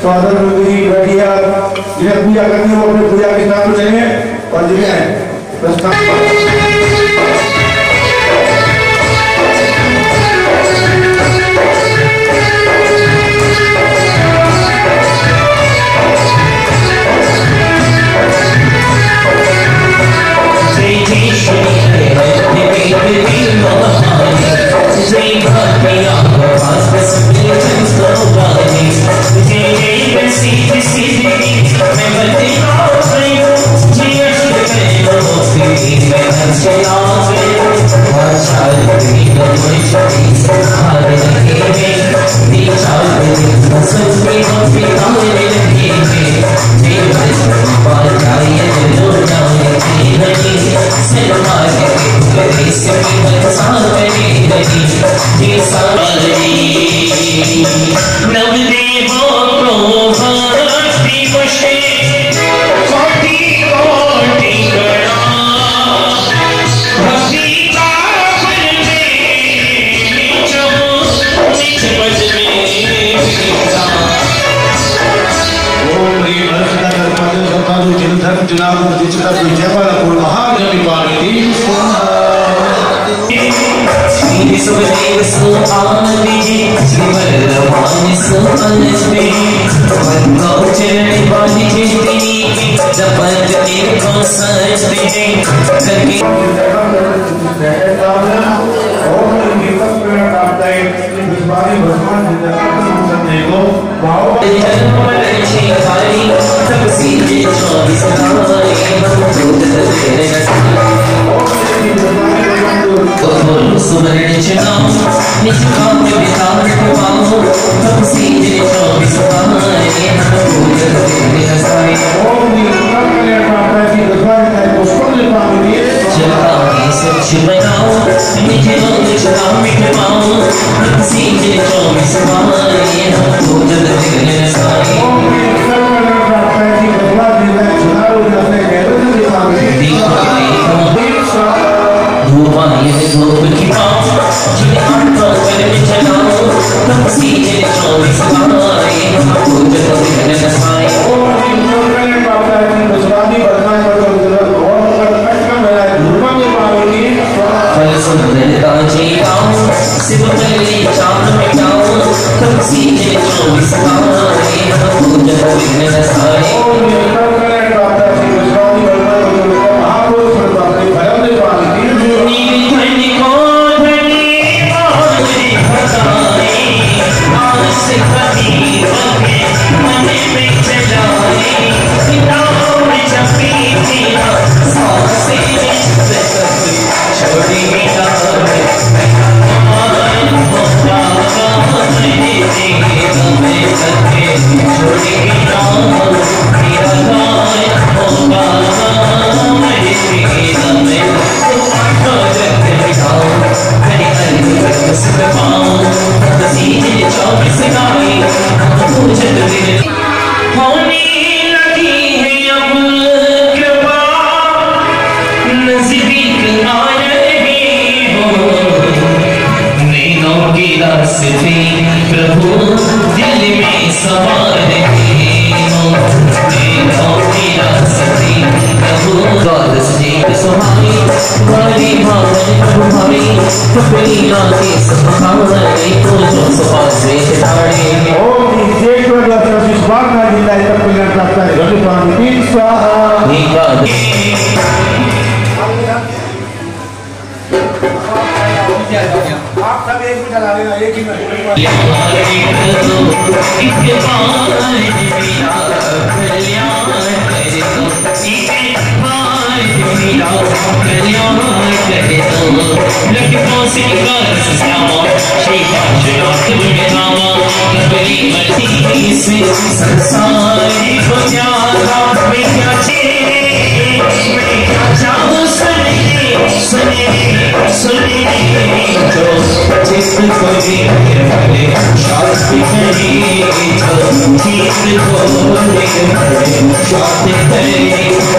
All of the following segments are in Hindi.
स्वागत बैठिए। आप जिन्हें पूजा करनी है वो अपनी पूजा के साथ चलें और जिन्हें प्रस्थान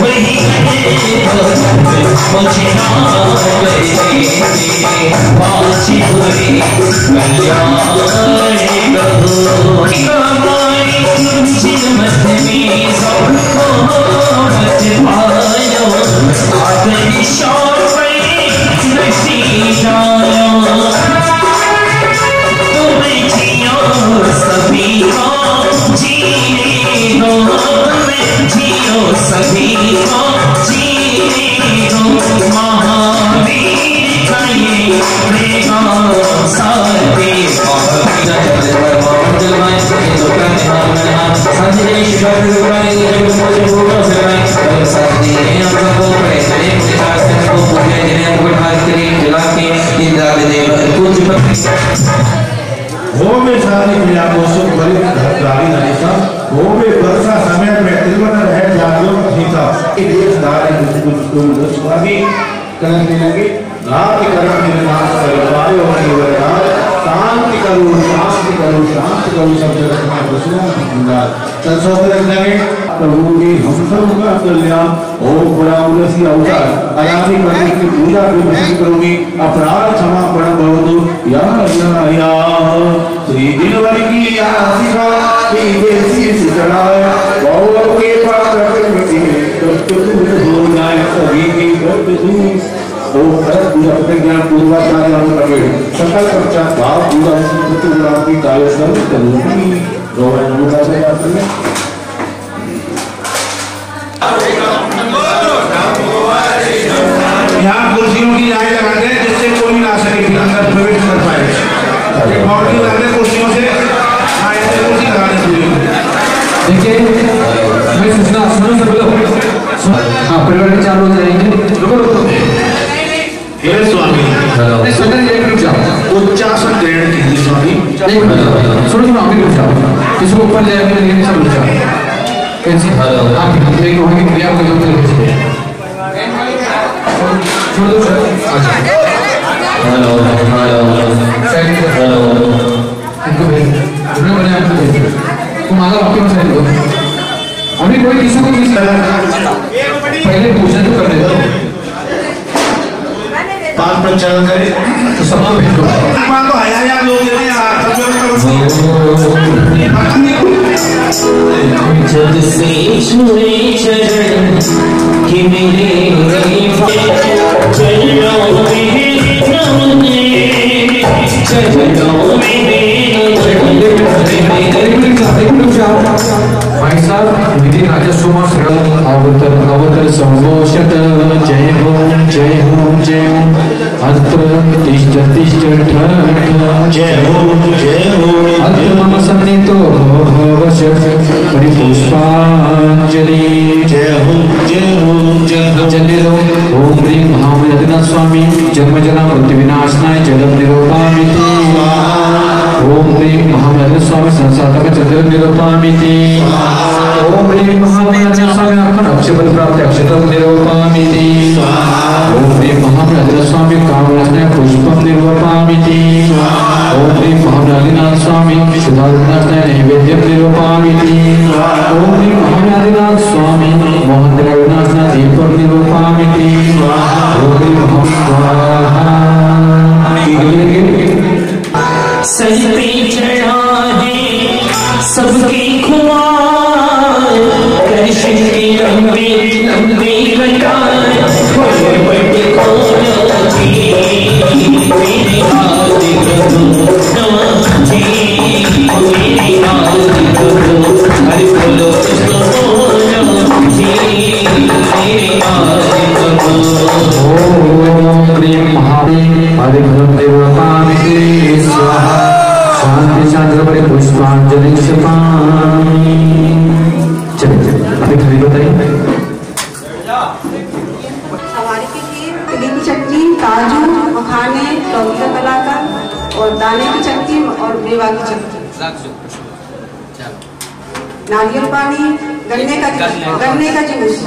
वही नारियल पानी, गन्ने का जूस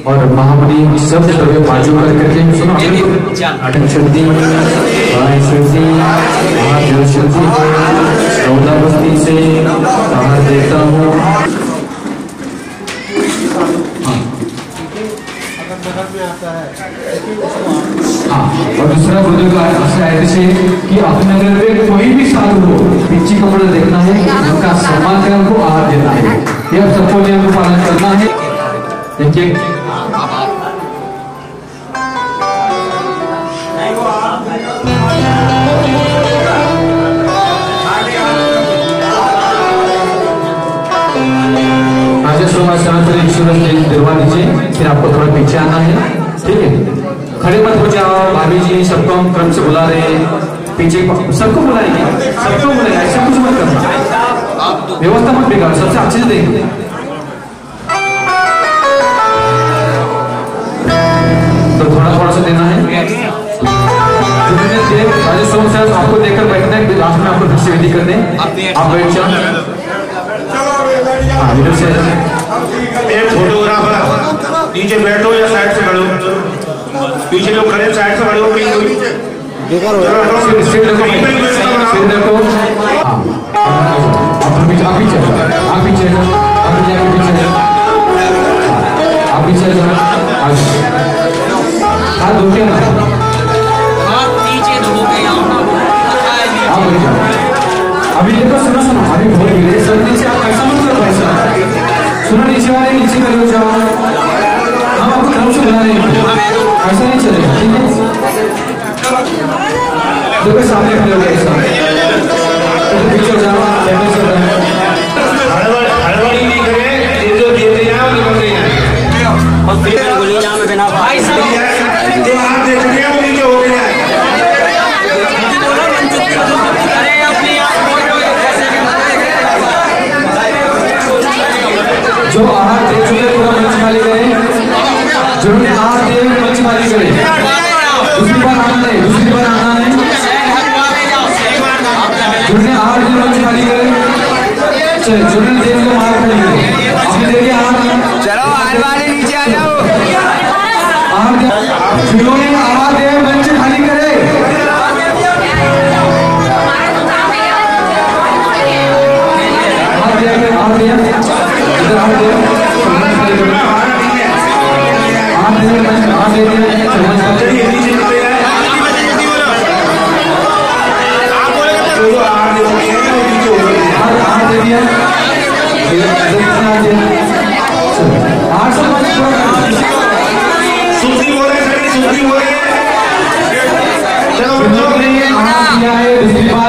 और महामणि सब द्रव्य बाजू कर करके सुनो आठम शुद्धि शुद्धि महादेव शुद्धि चौदह बस्ती से बाहर देता हूँ हाँ, और दूसरा गुरुदेव का आदेश है कि अपने नगर में कोई भी साधु हो, पिच्ची कपड़े देखना है, उनका सम्मान कर उनको आहार देना है। यह सबको नियम का पालन करना है। देखिए दिलवा दीजिए, फिर आपको थोड़ा पीछे आना है, ठीक है? खड़े मत हो जाओ, भाभी जी सबको हम क्रम से बुला रहे हैं, पीछे सबको बुलाएंगे, सबको बुलाएंगे, ऐसा कुछ मत करना, व्यवस्था मत बिगाड़, सबसे अच्छे से देखो। तो थोड़ा थोड़ा सा देना है। आपको देखकर बैठना है, लास्ट में आपको दृष्टि विधि करने, आप बैठ जाओ। इधर से एक फोटोग्राफर नीचे बैठो या साइड से खड़ो, पीछे लोग खड़े साइड से खड़ो, बेकार हो रहा है। सिर देखो, आप पीछे हाथ धो के अभी देखो, सुनो अभी बहुत गिरे सर, नीचे आप ऐसा मत करो, ऐसा सुनो, नीचे वाले नीचे करो जाओ, हम आपको तरफ से बुला रहे हैं, ऐसा नहीं चलेगा, ठीक है? देखो सामने खड़े हो गए, ऐसा पीछे जाओ, हड़बड़ी नहीं करे, ये जो देते जाओ निकल रही है, और फिर गोली जाम में बिना भाई साहब जो आप देख रहे हैं वो नीचे हो गया है। जो आहार दे चुके पूरा मंच खाली करें, जिन्होंने आहार दिए मंच खाली करें, दूसरी बार आना है, जिन्होंने आहार दिए मंच खाली करें, चलिए जिन्होंने दे दिए आहार खाली करें, आपने दे दिया आहार, चलो आहार वाले नीचे आ जाओ, आहार जिन्होंने आहार दिए मंच खाली करें, आहार दिया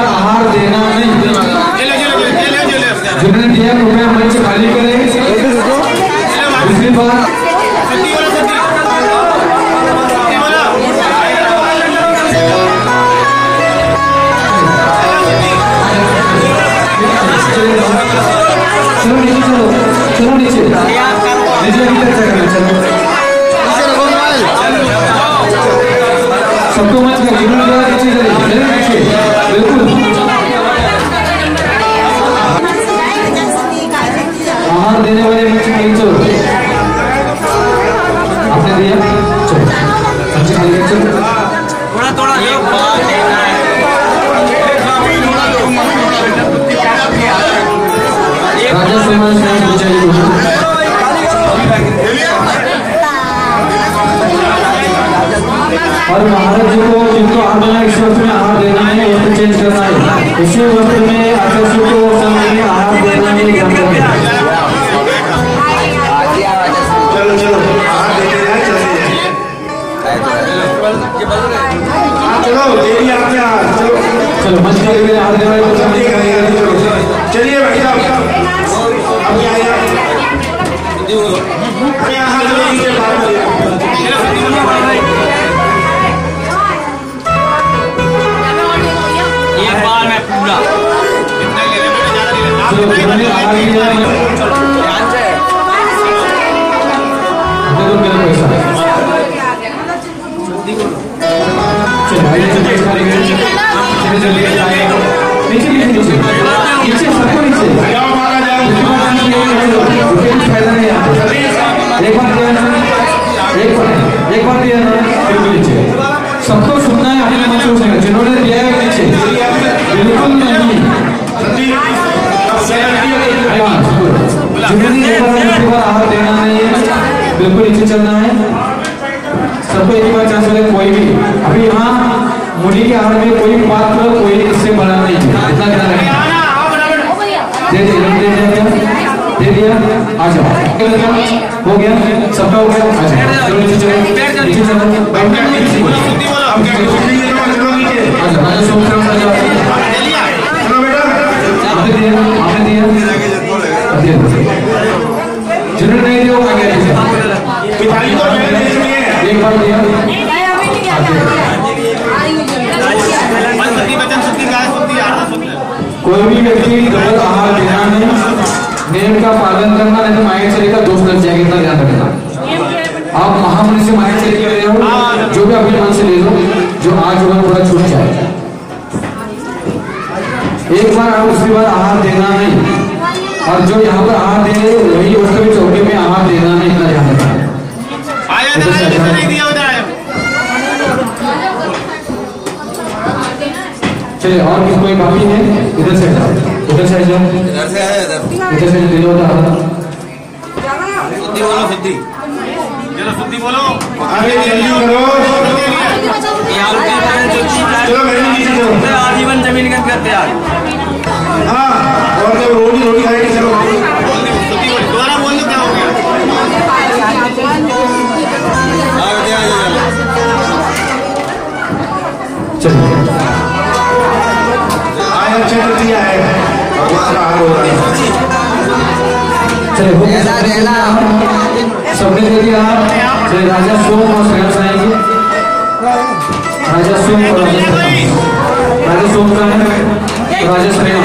आहार देना नहीं, जिन्होंने दिया कृपया मंच खाली करें, दूसरी बार चलो नीचे सबको मत कर, नीचे बिल्कुल आहार देने वाले मंच खाली, चलो आपने दिया, चलो मंच खाली, चलो थोड़ा थोड़ा राजा समाज और महाराज जी को जिनको आना इस वक्त में आहार देना है, वक्त चेंज करना है, इसी वक्त में आचार्य को समय आहार देना है। चलो चलो आहार देते जाए, चलो दे दिया आपने आहार, चलो चलो मंच के लिए आहार देना है, चलिए भाई साहब अब क्या है, आहार देने के बाद पूरा एक बार दिया नीचे सबको सुनना है, अपने मंच उठेगा, जिन्होंने दिया है नीचे बिल्कुल नहीं, जिन्होंने आहार देना नहीं है बिल्कुल नीचे चलना है। सबको एक बार चांस मिले, कोई भी अभी यहाँ मुनि के आहार में कोई पात्र कोई इससे बड़ा नहीं है, इतना ध्यान रखें। दे दिया आ जाओ, हो गया सबका हो गया, आ जाओ चलो नीचे चलो, नीचे चलो जिन्होंने नहीं दिया वो आगे एक बार दिया। कोई भी व्यक्ति गलत आहार देना नहीं, नियम का पालन करना, नहीं तो माइंड से लेकर दोस्त लग जाएगा, इतना ध्यान रखना। आप महामुनि से माइंड से लेकर ले लो, जो भी अपने मन से ले लो, जो आज होगा थोड़ा छूट जाए। एक बार आप उसके बाद आहार देना नहीं, और जो यहाँ पर आहार दे रहे वही उसके भी चौके में आहार देना नहीं, इतना ध्यान रखना। चलिए और भी कोई बाकी है, इधर से जाओ, इधर से जाओ, इधर से ले लो शुद्धि बोलो, आगे जल्दी करो, चलो आजीवन जमीन करते यार। हाँ और जब रोटी खाएंगे चलो दोबारा बोल दो, क्या हो गया? चलिए अच्छा तो दिया है, सबने दे दिया। चलिए राजा सोम और श्रेया सुनाएंगे। राजा सोम और राजा सोम का है, राजा श्रेया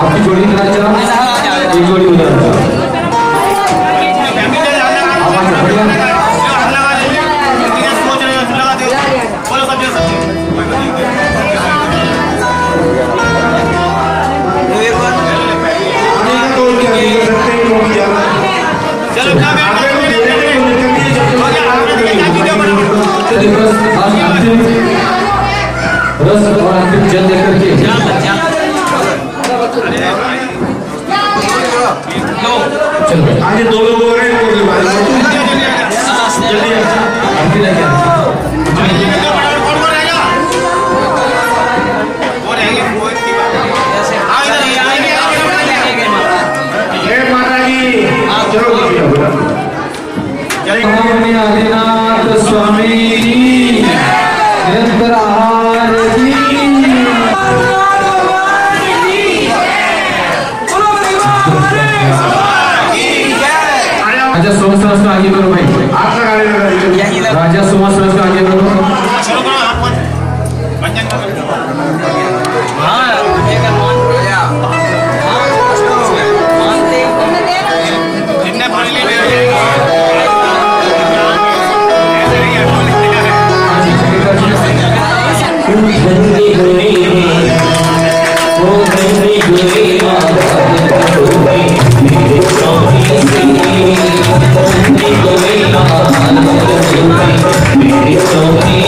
आपकी जोड़ी इधर चला, एक जोड़ी उधर रस और अंतिम जल देकर के आज दो लोग हो रहे हैं, आदिनाथ स्वामी निरंतर आहार राजा सोम सरस का आगे करो भाई, राजा सोम सरस का आगे करो। मेरे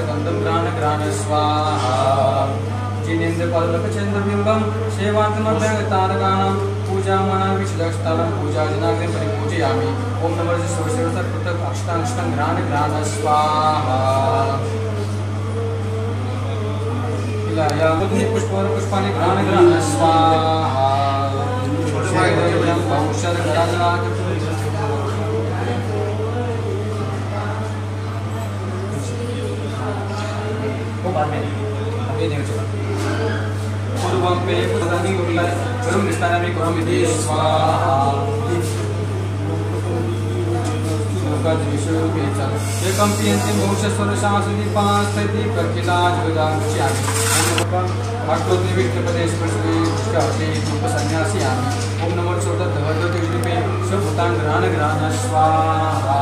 गंधम ग्राण ग्राण स्वाहा जिनेन्द्र पल्लव चंद्र बिंबम सेवांतमभ्यंगतारकाणं पूजामाना विशुद्धस्थलं पूजाजनाग्निं परिपूजयामि। ओम नमः शिवाय पृथक अष्टांग ग्राण ग्राण स्वाहा इलायामुनि पुष्पानि ग्राण ग्राण स्वाहा औषध ग्राण बाद में ये नहीं चला पूर्वं पे पुरानी गुरुला गुरुम निष्ठाना में गुरुम इति स्वाहा लोका दिशो पे चल एकम पियन्ति बहुशस्वर शासुदि पांचति प्रकिलाज विदाचामि ओम भक्तों विक्ट प्रदेश प्रश्ने चाहते रूप संन्यासियामि। ओम नमः चौदह धवद्वति पे सब भूतान ग्राण ग्राण स्वाहा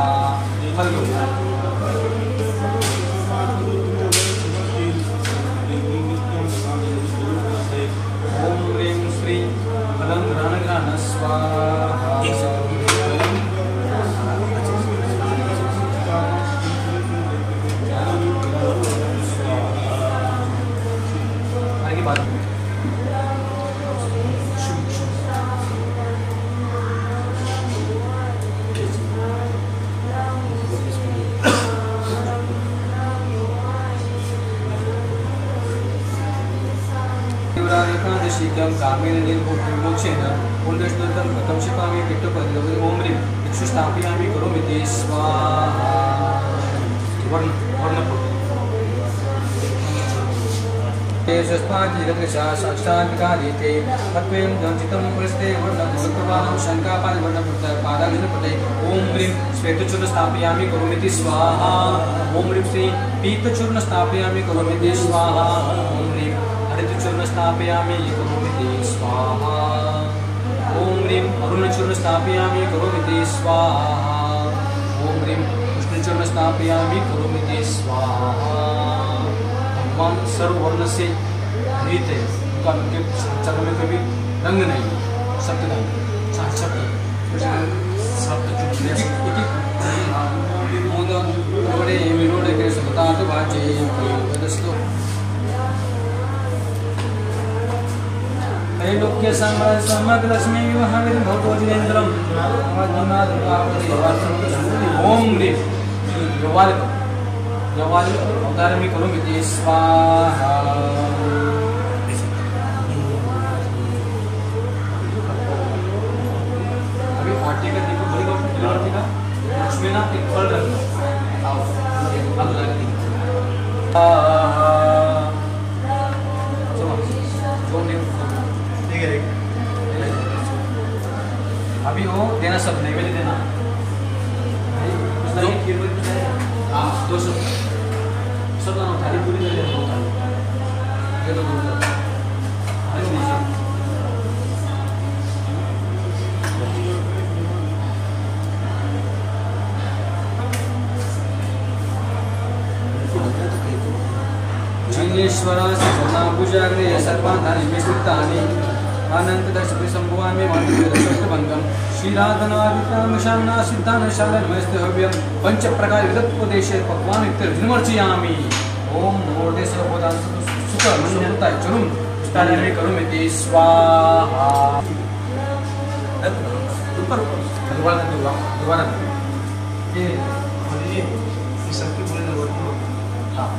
फल फलं ग्राण ग्राण स्वाहा आगे बात शीघ्रं कामेन निर्मोक्षेण पुण्यश्लोकं कथं क्षिपामि किट्टपरिदवि ओम ह्रीं इक्षु स्थापयामि करोमि ते स्वाहा वर्ण तेजस्पादिरकशा साक्षात्कारिते तत्त्वेन दंचितं पुरस्ते वर्णं मूलप्रवाहं शङ्कापादिवर्णपुत्रपादाग्निपते ओम ह्रीं श्वेतचूर्ण स्थापयामि करोमि ते स्वाहा ओम ह्रीं श्री पीतचूर्ण स्थापयामि करोमि ते स्वाहा ओम ह्रीं हरितचूर्ण स्थापयामि करोमि ते स्वाहा ओम ह्रीं अरुणचूर्ण स्थापयामि करोमि ते स्वाहा ओम ह्रीं कृष्णचूर्ण स्थापयामि करोमि ते स्वाहा। भगवान सर्ववर्ण से रहित है, उनका उनके चरण में कभी रंग नहीं, सप्तरंग त्रैलोक्य साम्राज्य समग्र लक्ष्मी विवाहामित भौतोजिनेन्द्रम ओम ह्रीं जवाल अवतार में करोमि ते स्वाहा। अभी आटे का दीपक बड़ेगा उसमें ना एक फल रखना अभी वो देना सब नैवेद्य देना दो सब थाली पूरी कर देना ये तो जिनेश्वरा सना पूजाग्रे सर्वाधानि विस्तृतानि अनंत दर्शक संभवामि मंत्रभंगम श्रीराधनादित्यां शान्ना सिद्धान शालनमस्ते हव्यं पंच प्रकार विदत्पदेशे पक्वान् निर्मर्चयामि। ओम नमोते सर्वदा सुख मनोताय चरुम स्थाने करोमि ते स्वाहा। दोबारा ये सबके बोलने वर्ड हाँ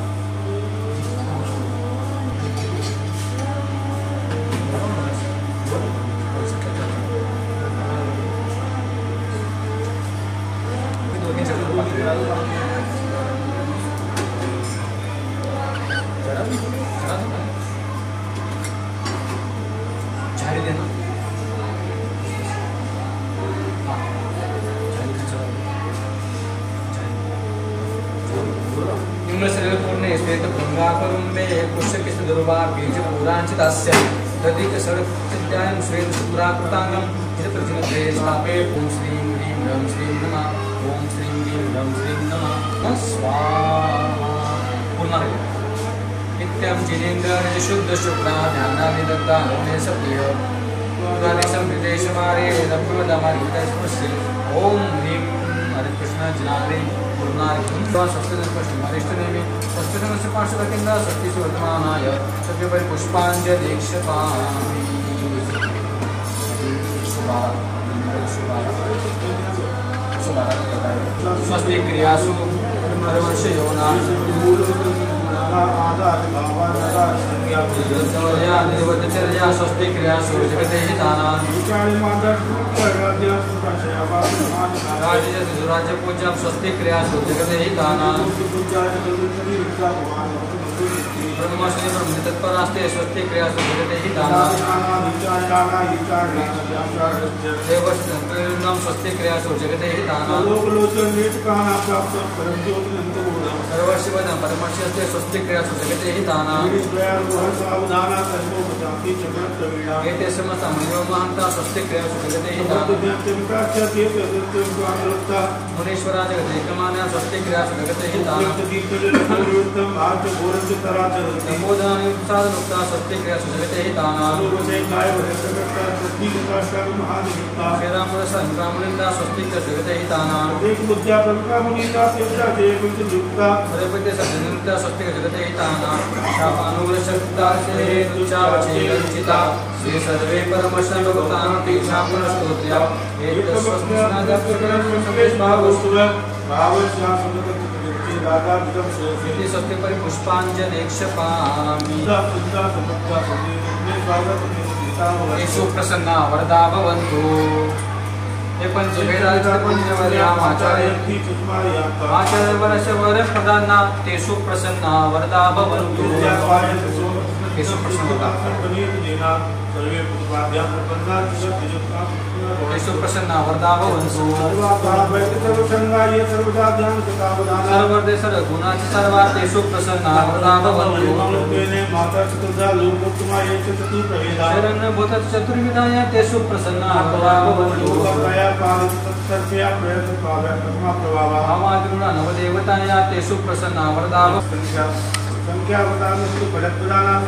तदिक सर्वज्ञानं श्रेय सुराकृतांगं चित्रचिन्हे स्थापे ओम श्रीं ह्रीं ह्रं श्रीं नमः ओम श्रीं ह्रीं ह्रं श्रीं नमः स्वाहा। पूर्ण नित्यं जिनेन्द्र शुद्ध शुक्ला ज्ञानानि दत्तानि सप्रिय पुराणे संप्रदेशमारे नभ्यमदामारितस्मस्य ओम ह्रीं हरे कृष्ण जनाग्रे गुरुनारकी स्वस्तिष्ठनेमि स्वस्तिष्ठनस्य पार्श्वकेन्द्र स्वस्तिषु वर्तमानाय सत्यपरि पुष्पाञ्जलिक्षपामि स्वस्ति क्रियासु परमर्षयोना निर्वचर्या स्वस्ति क्रियासु जगते हितानां राज्य पूज्यं स्वस्ति क्रियासु जगते हितानां ब्रह्मश्री ब्रह्म तत्परास्ते स्वस्ति क्रियासु जगते हितानां देवस्तं स्वस्ति क्रियासु जगते हितानां सर्वशिवदं परमर्षयस्ते स्वस्ति क्रियासु जगते हितानां एते समस्तं योगमहन्ता स्वस्ति क्रियासु जगते हितानां मुनीश्वरा जगते एकमान्या स्वस्ति क्रियासु जगते हितानां नमोदानि साधनुक्ता स्वस्ति क्रियासु जगते हितानां श्रीरामरसंक्रामलिन्दा स्वस्ति क्रियासु जगते हितानां हरेपते सज्जनिता स्वस्ति जगते हितानां शापानुग्रहशक्ता से तुच्छावचेलञ्चिता श्री सर्वे परमश्रं भगवतां तेषां पुनस्तोत्र्या इति स्वस्ति परि पुष्पाञ्जलिक्षपामि येषु प्रसन्ना वरदा भवन्तु ये आचार्यवरस्य वरप्रदाना तेषु प्रसन्ना वरदा भवन्तु तेषु प्रसन्ना तेषु प्रसन्ना वरदा भवन्तु सर्वदे सर्वगुणाचि सर्वा तेषु प्रसन्ना वरदा भवन्तु शरणभूत चतुर्विधाय तेषु प्रसन्ना वरदा भवन्तु आमादिगुणा नवदेवताय तेषु प्रसन्ना वरदा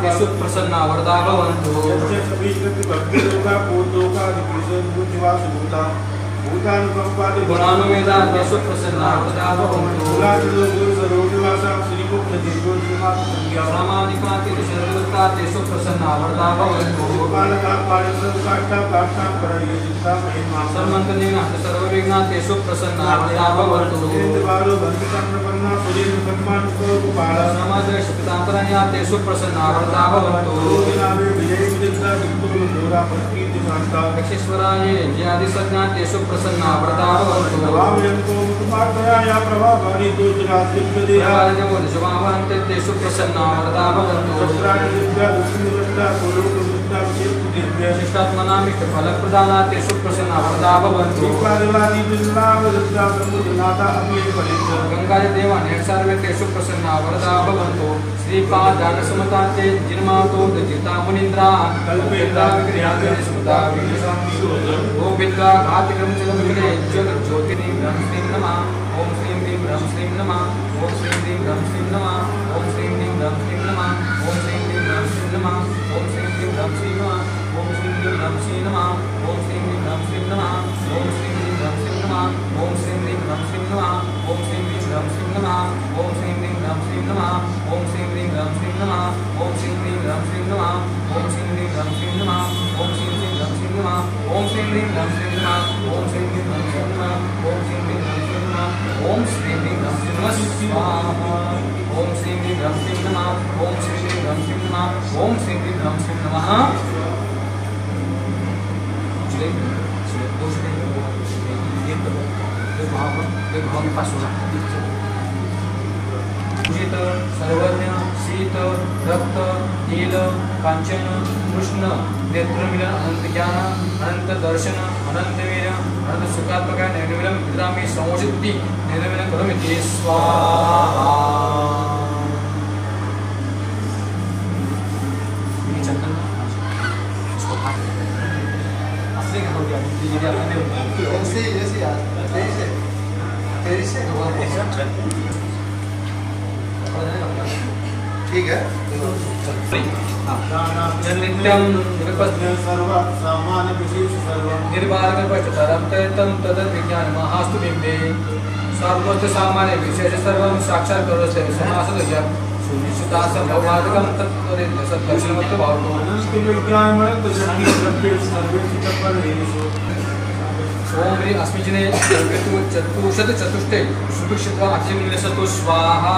तेषु प्रसन्ना वरदा भवन्तु गुणानुवेदा तेषु प्रसन्ना वरदा भवन्तु सामानिका तेषु प्रसन्ना वरदा भवन्तु सर्वमङ्गलेन सर्वविघ्ना तेषु प्रसन्ना वरदा भवन्तु समाजशक्तान्तरण्या तेषु प्रसन्ना वरदा भवन्तु यक्षेश्वराय जयादिसज्ञा तेषु प्रसन्ना वरदा भवन्तु तेषु प्रसन्ना वरदा भवन्तु शिष्टात्मनामिष्टफलप्रदाना तेषु प्रसन्ना वरदा भवन्तु गङ्गादेवानि सर्वे तेषु प्रसन्ना वरदा भवन्तु श्रीपादानसमतान्ते जिन्मातो दजिता मुनीन्द्रा कल्पेन्द्राग्रियाग्रिस्मृता गोविन्दा घातिक्रमचलमिले ज्योतिर्ज्योतिनीं ह्रं श्रीं नमः ॐ श्रीं ह्रीं ह्रं श्रीं नमः ॐ श्रीं ह्रीं ह्रं श्रीं नमः ॐ श्रीं ह्रीं ह्रं श्रीं नमः ॐ श्रीं ह्रीं ह्रं श्रीं नमः ॐ श्रीं ह्रीं ह्रं श्रीं नमः ॐ श्रीं ह्रीं ह्रं श्रीं नमः ॐ श्रीं ह्रीं ह्रं श्रीं नमः ॐ श्रीं ह्रीं ह्रं श्रीं नमः ॐ श्रीं ह्रीं ह्रं श्रीं नमः ॐ श्रीं ह्रीं ह्रं श्रीं नमः ॐ श्रीं ह्रीं ह्रं श्रीं नमः ॐ श्रीं ह्रीं ह्रं श्रीं नमः ॐ श्रीं ह्रीं ह्रं श्रीं नमः ॐ श्रीं ह्रीं ह्रं श्रीं नमः ॐ श्रीं ह्रीं ह्रं श्रीं नमः ॐ श्रीं ह्रीं ह्रं श्रीं नमः ॐ श्रीं ह्रीं ह्रं श्रीं नमः ॐ श्रीं ह्रीं ह्रं श्रीं नमः ॐ श्रीं ह्रीं ह्रं श्रीं नमः स्वाहा ॐ श्रीं ह्रीं ह्रं श्रीं नमः ॐ श्रीं ह्रीं ह्रं श्रीं नमः ॐ श्रीं ह्रीं ह्रं श्रीं नमः शीत सर्वज्ञ शीत रक्त नील कांचन कृष्ण नेत्रमिलन अनंत ज्ञान अनंत दर्शन अनंत वीर अनंत सुखात्मक निर्मिलं विद्रामि समोषिति निर्मिलं करोमि स्वाहा ठीक है। नित्यं निर्वाणं पठतरं तम तदत् विज्ञानमास्तु बिम्बे सर्वत्र सामान्य विशेष सर्वं साक्षात्करोति समासदस्य सुनिश्चितासं भवादकं तत्त्वरेण सत्दर्शनमत्व भावो ओम ह्रीं अस्मिन् चतुष्टय सुभिक्षित्वा अतिमिलसतु स्वाहा।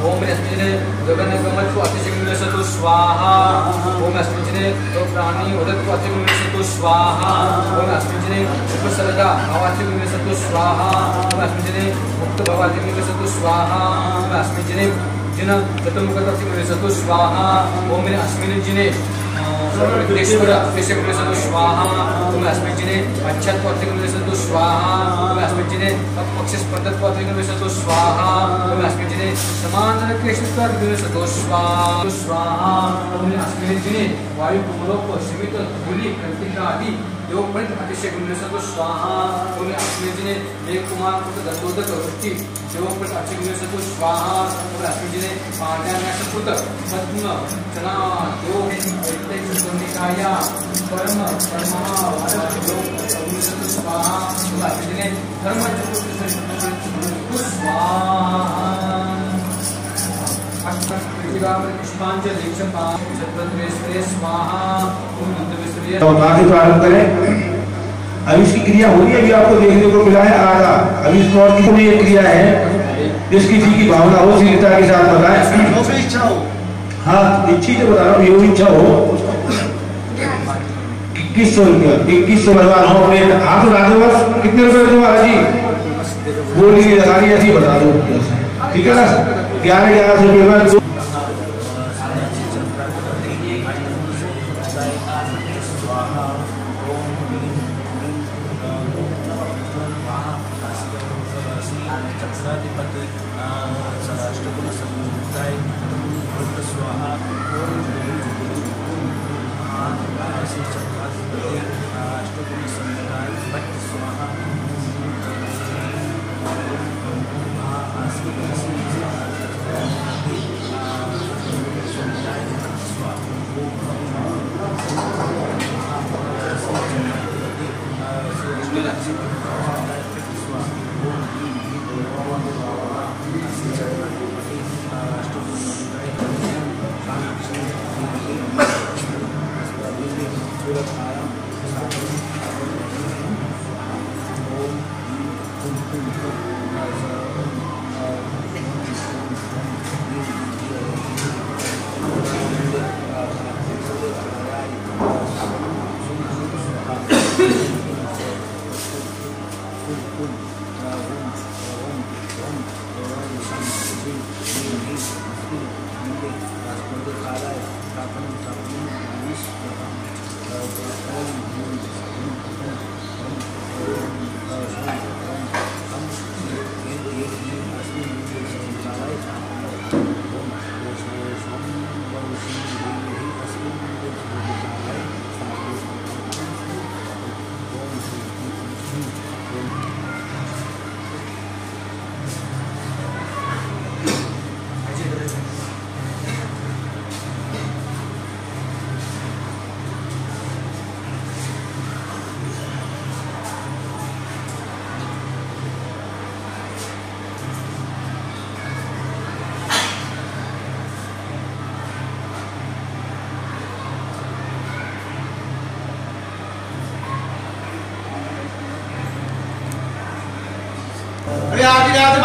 ओम अस्मिन् गगनगमत्व अतिमिलसतु स्वाहा। ओम अस्मिन् प्राणी उदत्व अतिमिलसतु स्वाहा। ओम अस्मिन् उपसर्गा अवातिमिलसतु स्वाहा। ओम अस्मिन् मुक्त भवातिमिलसतु स्वाहा। ओम अस्मिन् जिन चतुर्मुखततिमिलसतु स्वाहा। ओम अस्मिन् जिने सर्वेश्वर विश्वमिलसतु स्वाहा। ओम अस्मिन् जिने अच्छत्वतिमिलसतु स्वाहा। ओम अस्मिन् जिने अपक्षस्पर्धत्वतिमिलसतु स्वाहा। ओम अस्मिन् जिने समानकृष्णत्वतिमिलसतु स्वाहा। ओम अस्मिन् जिने वायुकुमलोप सीमित धूलि कृतिकादि योग पंच अतिशय गुणसतु स्वाहा। ओम अस्मिन् जिने एक कुमार पुत्र दंडोदक वृष्टि योग पंच अतिशय गुणसतु स्वाहा। ओम अस्मिन् जिने पांड्यानाशपुत्र पद्म चना योग चतुर्निकाया परम परमहा योग गुणसतु स्वाहा। ओम अस्मिन् जिने धर्म चतुर्दश स्वाहा। पुष्पांजलि स्वाहा। प्रारंभ करें। अभी इसकी क्रिया हो रही है, अभी आपको देखने को मिला है आधा। अभी इस और की कोई एक क्रिया है जिसकी जी की भावना हो, शीलता के साथ बताएं। इच्छा हो, हाँ इच्छी तो बता रहा हूँ, ये इच्छा हो 2100 रुपया 2100 भगवान हो अपने हाथ उठा दो बस। कितने रुपए दो महाराज जी? बोली लगा दी ऐसी बता दो, ठीक है ना। 1100 रुपये में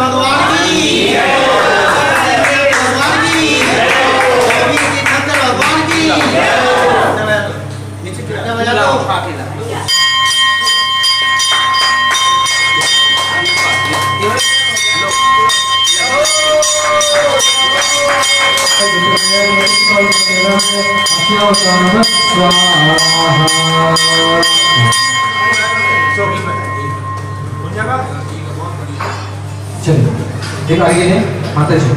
भगवान की भगवान की चलिए एक आगे है माता जी।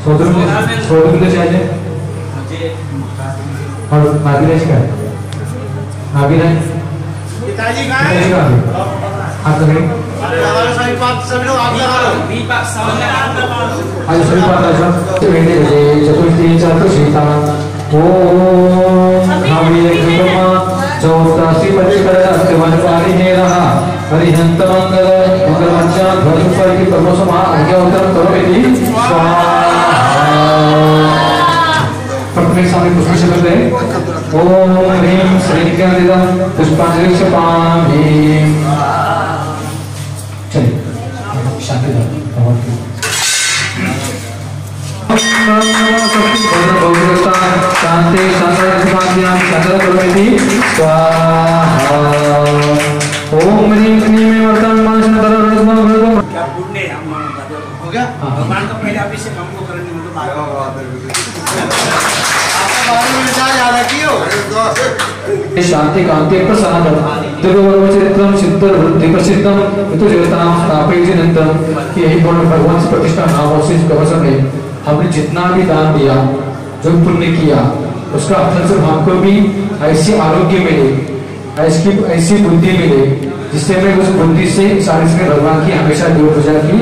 सोडून चाहिए और नागेश का नागेश पिताजी कहाँ हैं? हाथ लगे सभी लोग आग लगा लो। आज सभी बात आजा वेंदे बजे चतुर्थी चतुर्शीता ओम हविये कृतमा चौदासी पच्चीस अष्टवन पारी ने रहा हरिहंत मंगल मंगलमंचा ध्वनि पर की परमसमा अज्ञावतरण करो इति स्वाहा। प्रथम सामने पुष्प से करते हैं ओम ह्रीं श्री ज्ञानदिदं पुष्पांजलि क्षपामि। चलिए शांति शांति शांति स्वाहा। ओम ह्रीं क्लीं में वर्तमान हो गया? भगवान का पहले अभिषेक हमको करने में तो शांति कांति प्रसाद दिव्यवर्मचरित्रम सिद्ध वृद्धि प्रसिद्धम ऋतु देवताम स्थापयिनंतम कि यही बोल भगवान से प्रतिष्ठा नामों कवच में हमने जितना भी दान दिया जो पुण्य किया उसका फल से हमको भी ऐसी आरोग्य मिले ऐसी बुद्धि मिले जिससे मैं उस बुद्धि से सारी से भगवान की हमेशा देव पूजा की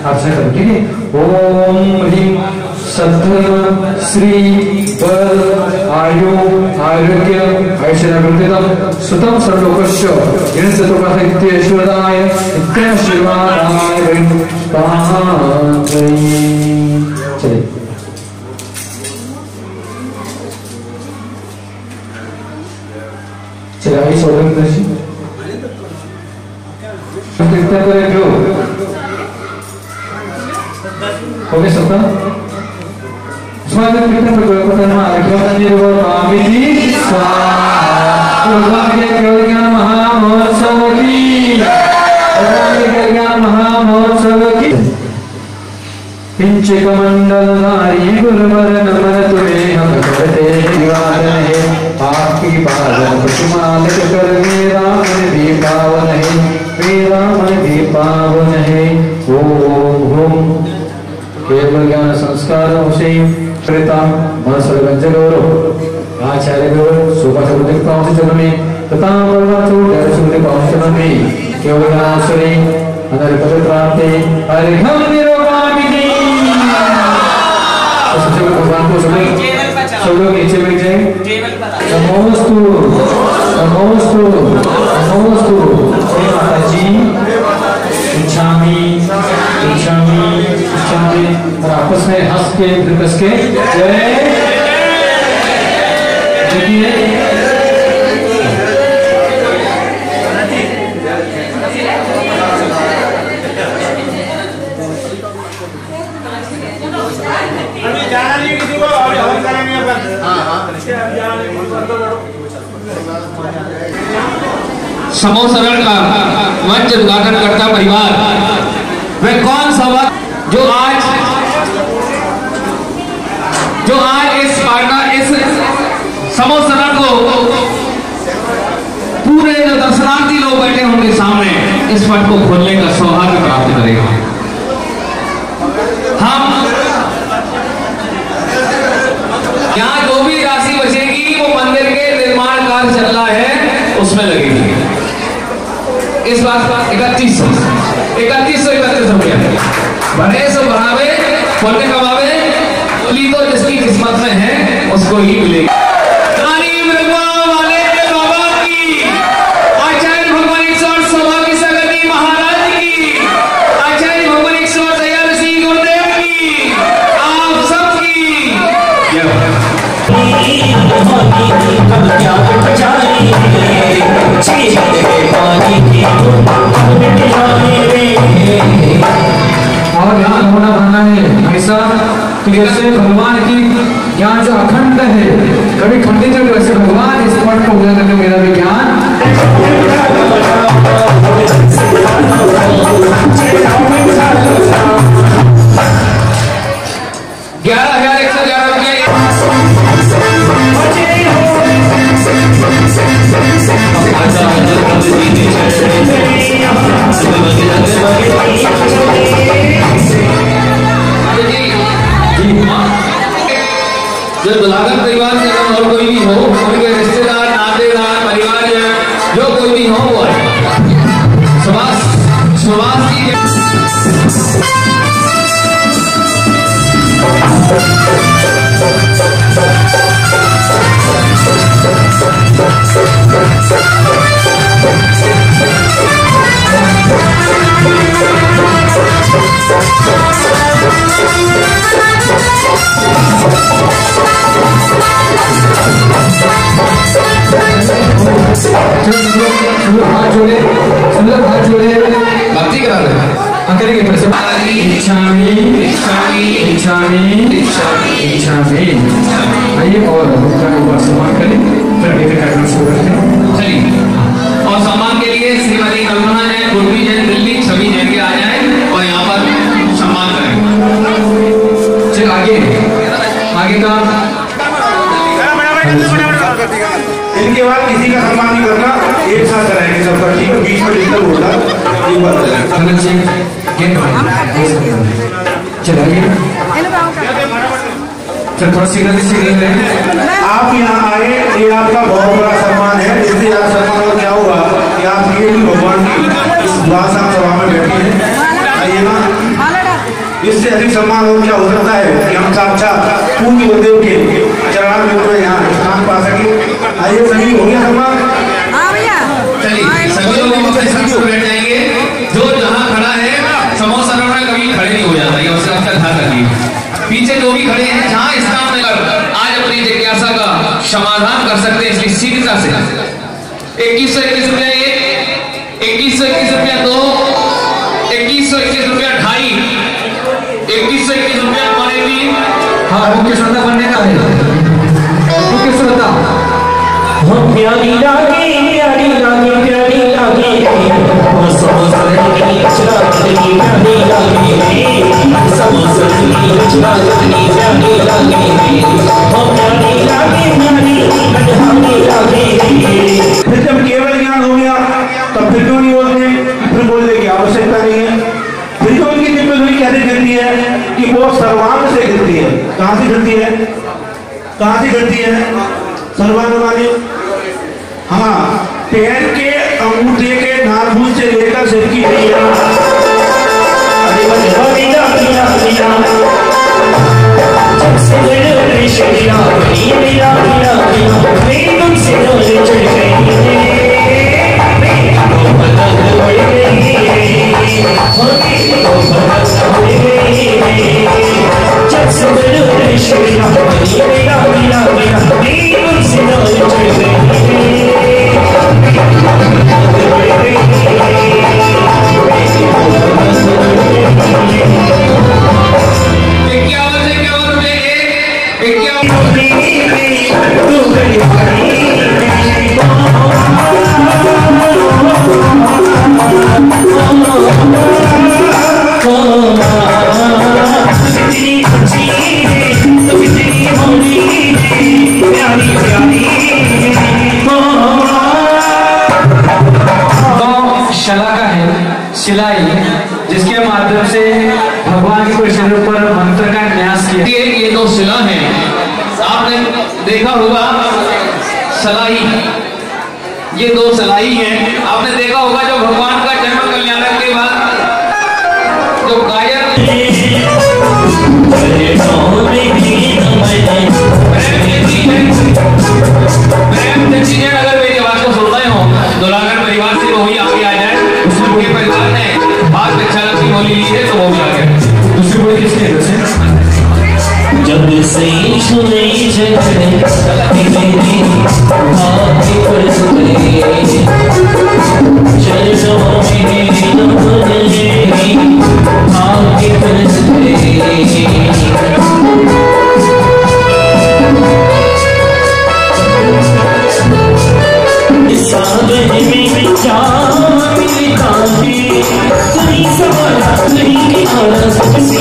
अर्चना करूं। ठीक है। ओम ह्रीं सद्धर्म श्री बल आयु आरोग्य ऐश्वर्यवृद्धिदं सुतम सर्वलोकस्य इन्द्रतोकाहित्यश्वराय नित्याशीर्वादाय पात्रये। चलिए चलिए सोलह दर्शी कितना करें जो हो गया सबका स्वागत कितना कोई पता ना अज्ञानी वो आमिनी स्वाहा। भगवान के ज्ञान महामहोत्सव की भगवान के ज्ञान महामहोत्सव की पिंचिक मंडल नारी गुरुवर नमन तुम्हें हम करते निवारण है आपकी पावन प्रतिमा लग कर मेरा मन भी पावन है मेरा मन भी पावन है। ओम केवल ज्ञान संस्कार से प्रेता मन सर्वजगोरो आचार्य गौर शोभा चतुर्दिक पावन चरण में तथा वर्णचूड़ चतुर्दिक पावन चरण में केवल ज्ञान श्री अनर पद प्राप्ति अरिहम निरोगामिनी। सबसे भगवान को सब लोग नीचे बैठ जाए। नमोस्तु नमोस्तु नमोस्तु माता जी इच्छामी इच्छामी इच्छामी और आपस में हंस के कस के जय देखिए समूह शरण का मंच उद्घाटन करता परिवार वह कौन सा वक्त जो आज इस समूह शरण को पूरे जो दर्शनार्थी लोग बैठे होंगे सामने इस पट को खोलने का सौभाग्य प्राप्त करेगा। हम यहाँ जो भी राशि बचेगी वो मंदिर के निर्माण कार्य चल रहा है उसमें लगेगी। इस बात 31 हो गया बड़े सो बढ़ावे पुण्य कमावे ली तो जिसकी किस्मत में है उसको ही मिलेगी। आचार्य भगवान ईश्वर सौभाग्य सगती महाराज की आचार्य भगवान ईश्वर दयाल सिंह गुरुदेव की आप सबकी और ध्यान होना बनना है ऐसा कि जैसे भगवान की ज्ञान जो अखंड है कभी खंडित है वैसे भगवान इस पट को उजागर करके मेरा भी ज्ञान 11,111 रुपये जी हाथ जोड़े, हाथ जोड़े, भक्ति करा रहे हैं। हाँ करेंगे फिर से। इच्छामी, आइए और सम्मान करें, फिर आगे का कार्यक्रम शुरू करते हैं। चलिए, और सम्मान के लिए श्रीमती कल्पना जैन, गुरबी जैन दिल्ली, छवि जैन के आ जाए और यहाँ पर सम्मान करें। चल आगे का इनके बाद किसी का सम्मान नहीं करना, एक साथ कराएंगे सबका, ठीक है? बीच में डिस्टर्ब होगा, एक बार चलिए चल थोड़ा शीघ्र आप यहाँ आए, ये आपका बहुत बड़ा सम्मान है। इससे आप सम्मान और क्या हुआ कि आप ये भी भगवान की इस साहब सभा में बैठी हैं, आइए ना। इससे अधिक सम्मान और क्या हो सकता है कि हम साक्षात पूज्य गुरुदेव के चरणारविंद में यहाँ स्थान पा सके। आइए सभी, हो गया सम्मान। चलिए सभी लोग अपने स्थान पर बैठ जाएंगे। जो जहाँ खड़ा है समोसा में कभी खड़े नहीं हो जाता, ये उसका ध्यान रखिए। पीछे जो भी खड़े हैं जहाँ स्थान में आज अपनी जिज्ञासा का समाधान कर सकते हैं, इसलिए शीघ्रता से 2121 रुपया, 2121 रुपया 2, 2121 रुपया 2.5, 2121 रुपया 3। हाँ मुख्य श्रोता बनने का है, मुख्य श्रोता। प्यारी लागे प्यारी लागे प्यारी लागे, समोसा की चला की प्यारी लागे, समोसा की चला की प्यारी लागे, प्यारी लागे प्यारी लागे। फिर जब केवल ज्ञान हो गया तब फिर क्यों नहीं बोलते? फिर बोलने की आवश्यकता नहीं है। फिर जो उनकी जिम्मेदारी कैसे गिरती है कि वो सर्वांग से गिरती है। कहाँ से गिरती है? कहाँ से गिरती है? सर्वांग वाली, हाँ, पैर के अंगूठे के नाखून से लेकर सिर की सिलाई, जिसके माध्यम से भगवान के शरीर पर मंत्र का न्यास किया। ये दो शिला है, आपने देखा होगा सलाई, ये दो सलाई हैं। आपने देखा होगा जो भगवान का जन्म कल्याण के बाद जो गायक अगर मेरी आवाज को सुन रहे हो दुलागढ़ परिवार से वो ही आगे आ जाए। उसके परिवार ने बात में अच्छा की बोली ली है तो वो भी आ गया। दूसरी बोली किसने? जब से सुने झगड़े मेरी हाथ पर सुने चल जाओ मेरी नमने हाथ पर सुने सावन में क्या मिलता है कोई सवाल नहीं किया सबसे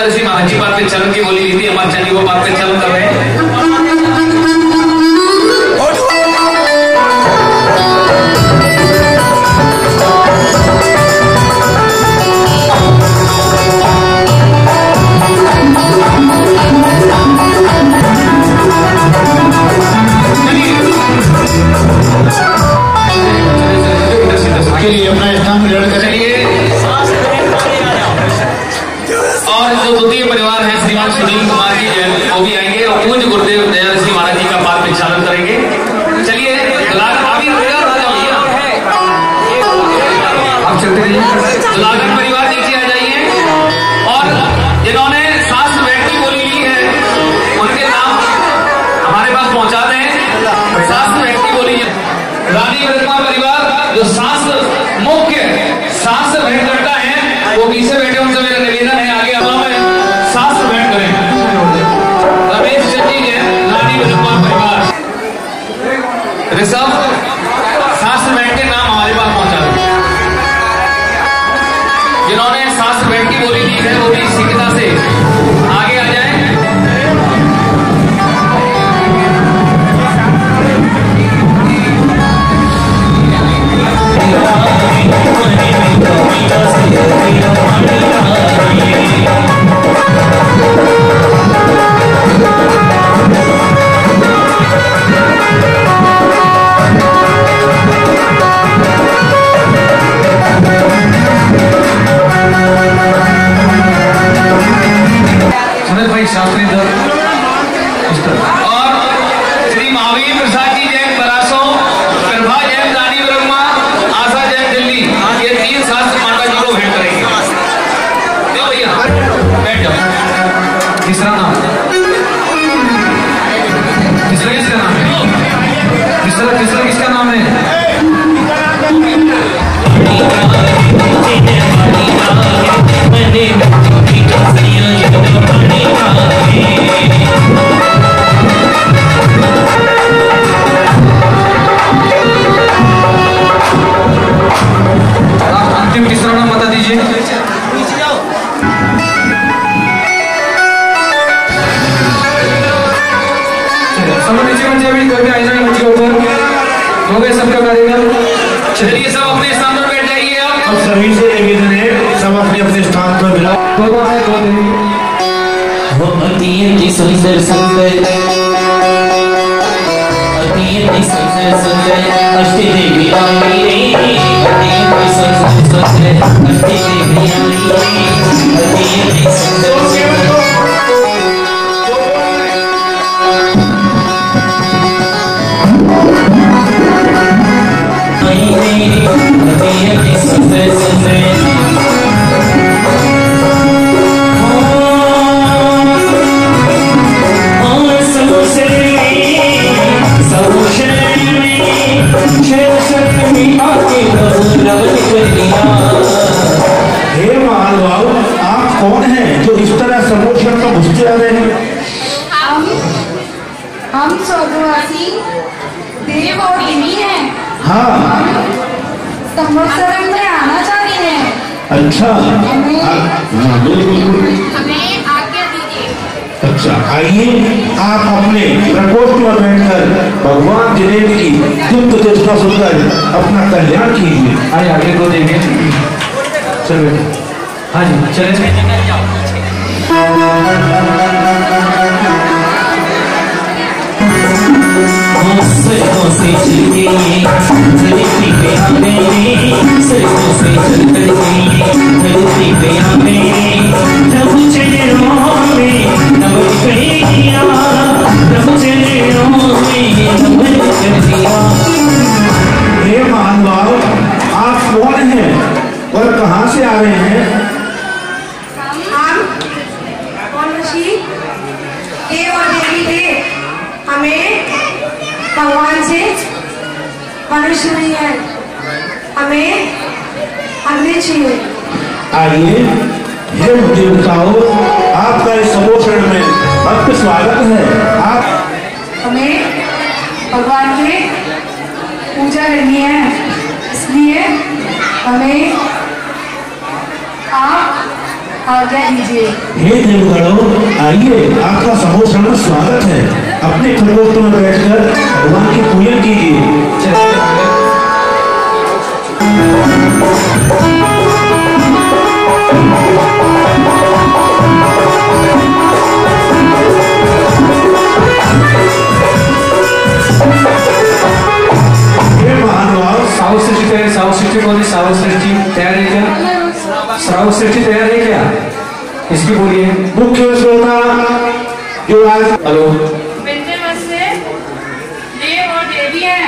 ऋषि महाराज जी बात पे चरण की बोली ली थी, हमारे चरण को बात पे चरण कर रहे हैं। अपना स्थान ग्रहण करिए। और जो द्वितीय परिवार है श्रीमान सुनील कुमार जी जैन वो भी आएंगे और पूज्य गुरुदेव दया ऋषि महाराज जी का पाठ विचारण करेंगे। चलिए आप चलते रहिए। दुलागढ़ परिवार नीचे आ जाइए और जिन्होंने शास्त्र व्यक्ति बोली ली है उनके नाम हमारे हमारे पास पहुंचा दें। शास्त्र भेंट की बोली है। रानी विरुद्धा परिवार जो शास्त्र मुख्य शास्त्र भेंट करता है वो पीछे बैठे, उनसे मेरा निवेदन है आगे अब में शास्त्र भेंट करें। रमेश चट्टी के रानी विरुद्धा परिवार ऋषभ शास्त्र भेंट के नाम हमारे पास पहुंचा दें। जिन्होंने शास्त्र भेंट की बोली दी है वो भी शीघ्रता से आगे आ जाए। शास्त्री दल और श्री महावीर प्रसाद जी जैन बरासो, प्रभा जैन रानी ब्रह्मा, आशा जैन दिल्ली, ये 3 शास्त्र माता जी को भेंट करेंगे। क्यों भैया बैठ जाओ। तीसरा नाम, तीसरा किसका नाम है? तीसरा किसका नाम है? अंतिम तीसरा नाम बता दीजिए। सब नीचे बन जाए, कोई भी आइना नहीं बच्चे ऊपर हो गए सबका कार्यक्रम। चलिए सब अपने स्थान पर बैठ जाइए। अब सभी से निवेदन है सब अपने अपने स्थान पर मिला। सुंदर सुंदर सुंदर सुंदर अष्ट देवी आई रे, सुंदर सुंदर अष्ट देवी आई रे, सुंदर हे महानुभाव, आप कौन हैं जो इस तरह समोषण में घुसते आ रहे हैं? हम स्वर्गवासी देव और देवी हैं। हाँ, संवत्सर में आना चाहते हैं। अच्छा। हाँ बिल्कुल। हमें आज्ञा दीजिए। अच्छा, आइए आप अपने प्रकोष्ठ में बैठकर भगवान जिनेन्द्र की दिव्य चेष्टा सुनकर अपना कल्याण कीजिए। आइए आगे को देंगे। चलो हाँ जी चले। सरसों से चल गई धरती पे आ गई, सरसों से चल कर गई धरती पे आ गई। प्रभु चरणों में नमन कर दिया, प्रभु चरणों में नमन कर दिया। हे महानुभाव, आप कौन हैं और कहाँ से आ रहे हैं? हम कौन ऋषि देव और देवी थे, हमें भगवान से मनुष्य नहीं है, हमें अग्नि चाहिए। आइए हे देवताओं, आपका इस समोषण में भक्त स्वागत है। आप हमें भगवान की पूजा करनी है, इसलिए हमें आप आज्ञा दीजिए। हे देवगणों, आइए आपका समोषण में स्वागत है। अपने प्रकोष्ठ में बैठकर भगवान की पूजा कीजिए। श्रावक सृष्टि तैयार है क्या? श्रावक सृष्टि तैयार है क्या? इसकी बोलिए। मुख्य श्रोता जो आज देव और देवी हैं,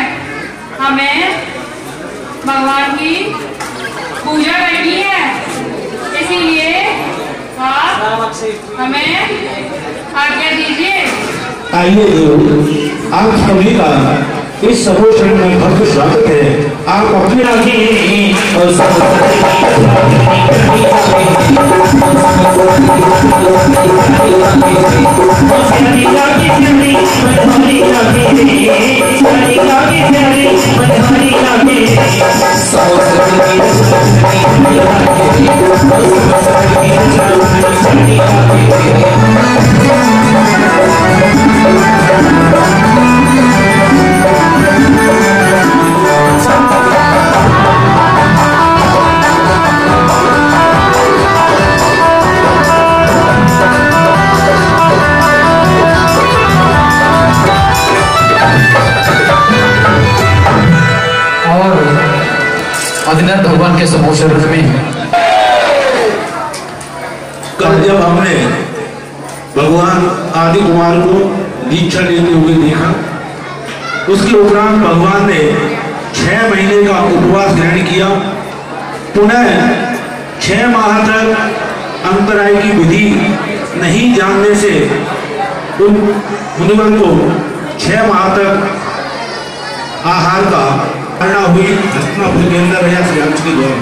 हमें भगवान की पूजा करनी है, इसीलिए आप हमें आज्ञा दीजिए। आइए आप सभी का इस समोषण में भव्य स्वागत है। आप अपने आगे और आदिनाथ भगवान के समोषण में कल जब हमने भगवान आदि कुमार को दीक्षा लेते हुए देखा, उसके उपरांत भगवान ने 6 महीने का उपवास ग्रहण किया। पुनः 6 माह तक अंतराय की विधि नहीं जानने से उन मुनिवर को 6 माह तक आहार का करना हुई हस्तिनापुर के अंदर रहा श्रीराम के द्वारा।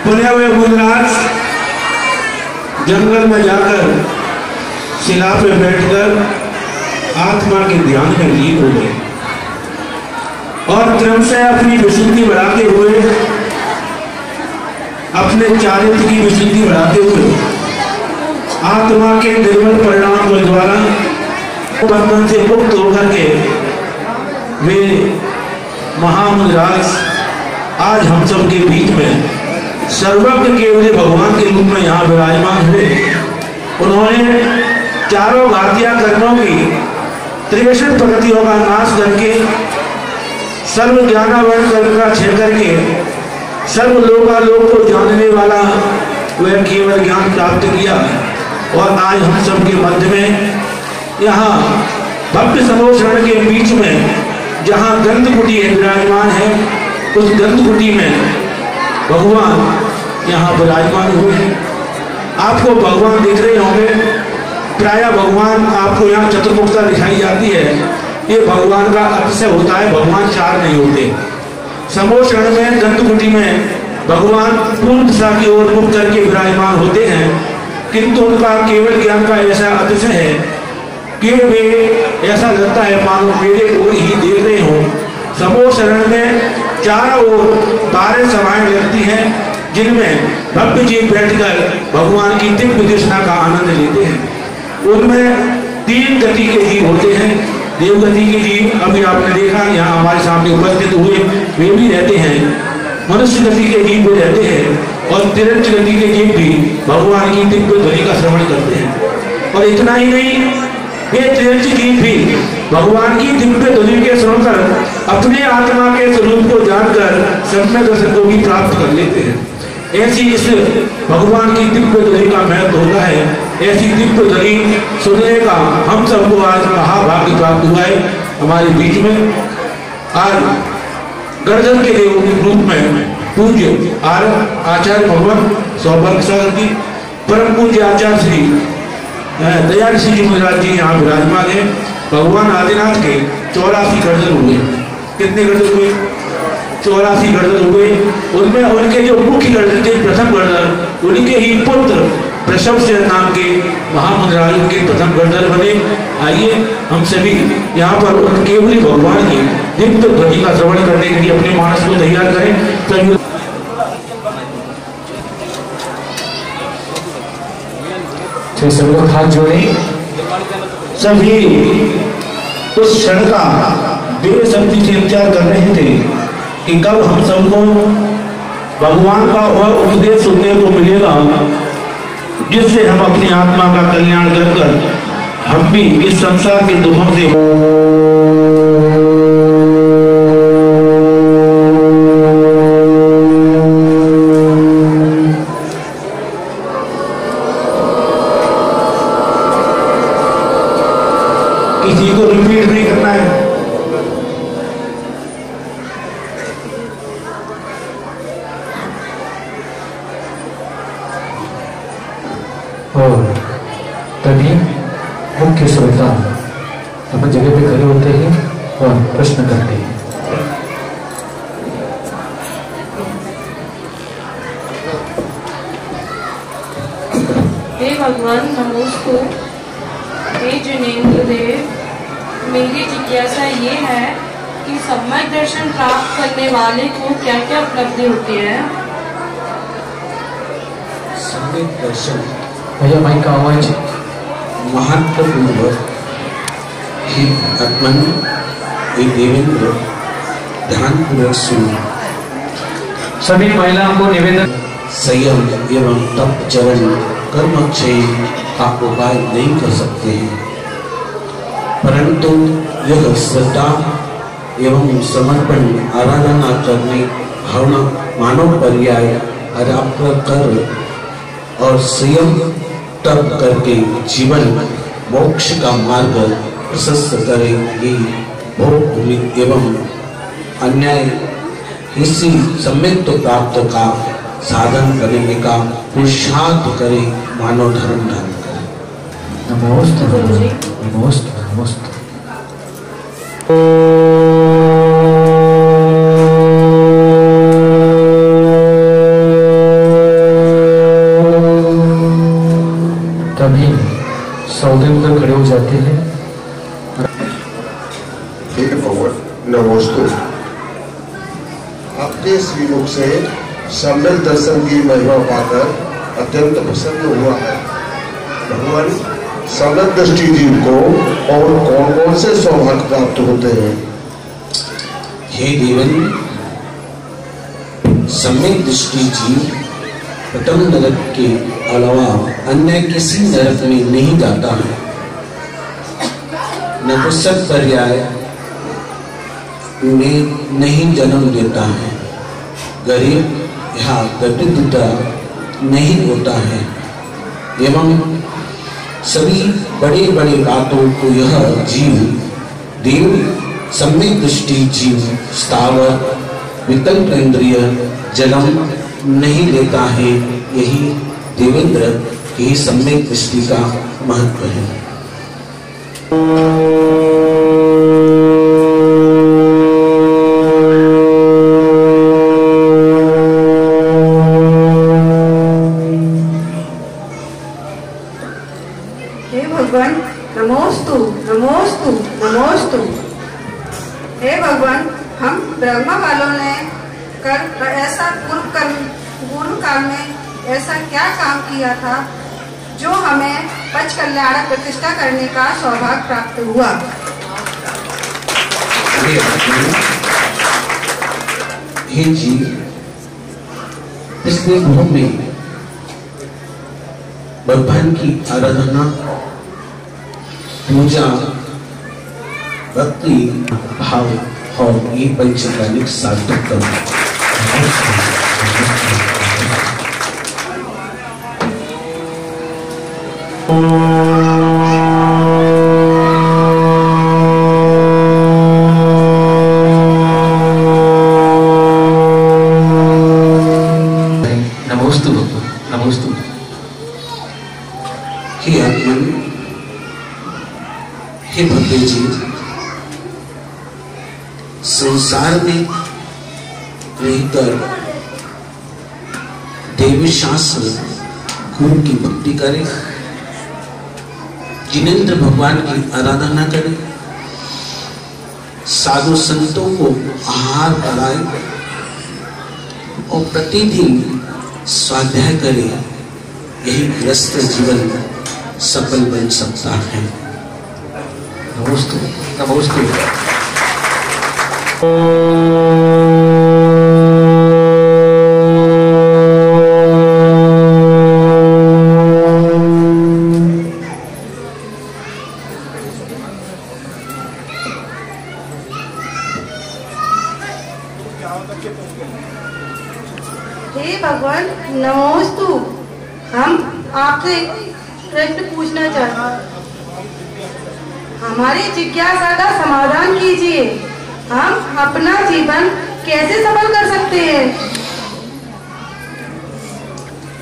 पुनः वे मुनिराज जंगल में जाकर शिला पे बैठकर आत्मा के ध्यान में लीन हो गए और क्रमशः अपनी विशुद्धि बढ़ाते हुए, अपने चारित्र की विशुद्धि बढ़ाते हुए आत्मा के निर्मल परिणाम के द्वारा बंधन से मुक्त होकर के वे महामुनिराज आज हम सब के बीच में सर्वज्ञ केवल भगवान के रूप में यहाँ विराजमान हुए। उन्होंने चारों घातिया कर्मों की 63 प्रकृतियों का नाश करके सर्व ज्ञानावरण कर्म का क्षय करके सर्व लोकालोक को जानने वाला वह केवल ज्ञान प्राप्त किया और आज हम सब के मध्य में यहाँ भक्त समोषण के बीच में जहाँ गंधकुटी विराजमान है, उस गंधकुटी में भगवान यहाँ विराजमान हुए हैं। आपको भगवान दिख रहे होंगे। प्राय भगवान आपको यहाँ चतुर्मुखता दिखाई जाती है। ये भगवान का अतिशय होता है, भगवान 4 नहीं होते। समोषण में गंधकुटी में भगवान पूर्व दिशा की ओर मुख करके विराजमान होते हैं, किंतु उनका केवल ज्ञान का ऐसा अतिशय है कि वे ऐसा लगता है मानो मेरे ओर ही देख रहे हो। समोषण में चारों ओर 12 सभाएं लगती हैं, जिनमें भक्त जी बैठकर भगवान की दिव्य दर्शना का आनंद लेते हैं। उनमें 3 गति के जीव होते हैं। देवगति के जीव अभी आपने देखा यहाँ हमारे सामने उपस्थित हुए, वे भी रहते हैं। मनुष्य गति के जीव भी रहते हैं और तिरंज गति के जीव भी भगवान की दिव्य ध्वनि का श्रवण करते हैं। और इतना ही नहीं, ये तिरंज जीव भी भगवान की दिव्य ध्वनि के श्रवण कर अपने आत्मा के स्वरूप को जानकर सम्यक दर्शन को भी प्राप्त कर लेते हैं। ऐसी इस भगवान की दिव्य ध्वनि का महत्व होता है। ऐसी दिव्य ध्वनि सुनने का हम सबको आज महाभाग्य प्राप्त हुआ है। हमारे बीच में आज गर्जन के देव रूप में पूज्य आचार्य भगवान सौभाग्य सागर की परम पूज्य आचार्य श्री दयाल सिंह जी महाराज जी यहाँ विराजमान है। भगवान आदिनाथ के 84 गर्जन हुए। कितने गर्जन हुए? 84 गर्जन हुए। उनमें उनके जो मुख्य गर्जन थे, प्रथम गर्जन उनके ही पुत्र प्रशंस्य नाम के महामुनिराज के प्रथम गर्जन बने। आइए हम सभी यहाँ पर उनके भगवान की दिव्य ध्वनि का श्रवण करने के लिए अपने मानस को तैयार करें। सभी सब लोग हाथ जोड़े। सभी उस क्षण का बेसब्री से इंतजार कर रहे थे कि कब हम सबको भगवान का वह उपदेश सुनने को मिलेगा जिससे हम अपनी आत्मा का कल्याण कर हम भी इस संसार के दुखों से किसी को रिपीट नहीं करना है। और तभी मुख्य श्रोता अपन जगह पे खड़े होते हैं। और प्रश्न करते हैं। हे भगवान नमोस्तु। हे जिनेंद्र देव, मेरी जिज्ञासा ये है कि सम्यक दर्शन प्राप्त करने वाले को क्या क्या उपलब्धि होती है? सम्यक दर्शन भैया माइक का आवाज महत्वपूर्ण ही आत्मन हे देवेंद्र ध्यानपूर्वक सुनो। सभी महिलाओं को निवेदन, संयम एवं तप चरण कर्मक्षय का उपाय नहीं कर सकते हैं, परंतु यह श्रद्धा एवं समर्पण आराधना करने भावना मानव पर्याय अराप्त कर और संयम तप करके जीवन मोक्ष का मार्ग प्रशस्त करेगी। भोग एवं अन्याय इसी सम्यक प्राप्त का साधन करने का पुरुषार्थ करे, मानव धर्म धारण करे। नमोस्तु नमोस्तु नमोस्तु। तभी सौदेंद्र खड़े हो जाते हैं। नमोस्तु। आपके श्रीमुख से सम्यक दर्शन की महिमा पाकर अत्यंत प्रसन्न हुआ है। भगवान, सम्यक दृष्टि जीव को और कौन कौन से सौभाग्य प्राप्त होते हैं? हे देवन, सम्यक दृष्टि जीव प्रथम नरक के अलावा अन्य किसी नरक में नहीं जाता है, नपुंसक पर्याय में नहीं जन्म देता है, गरीब या दरिद्र नहीं होता है, एवं सभी बड़े बड़े बातों को यह जीव देव सम्यक दृष्टि जीव स्थावर विकल्प इंद्रिय जन्म नहीं लेता है। यही देवेंद्र की सम्यक दृष्टि का महत्व है। नमोस्तु नमोस्तु नमोस्तु। हे भगवान, हम ब्रह्मा वालों ने ऐसा पूर्व काल में ऐसा क्या काम किया था जो हमें पंच कल्याणक प्रतिष्ठा करने का सौभाग्य प्राप्त हुआ? हे जी, पिछले भूमि में भगवान की आराधना, पूजा, भक्ति भाव और ये पंचकालिक सार्थक कर्म। नमोस्तु नमोस्तु। हे आत्मन, हे भव्य जी, संसार में रहकर देवी शास्त्र गुरु की भक्ति करे, जिनेंद्र भगवान की आराधना करे, साधु संतों को आहार कराए और प्रतिदिन स्वाध्याय करे, यही ग्रस्त जीवन सफल बन सकता है। नमोस्तु नमोस्तु। हे भगवान नमोस्तु। हम आपसे प्रश्न पूछना चाहते हैं, हमारी जिज्ञासा का समाधान कीजिए। हम अपना जीवन कैसे सफल कर सकते हैं?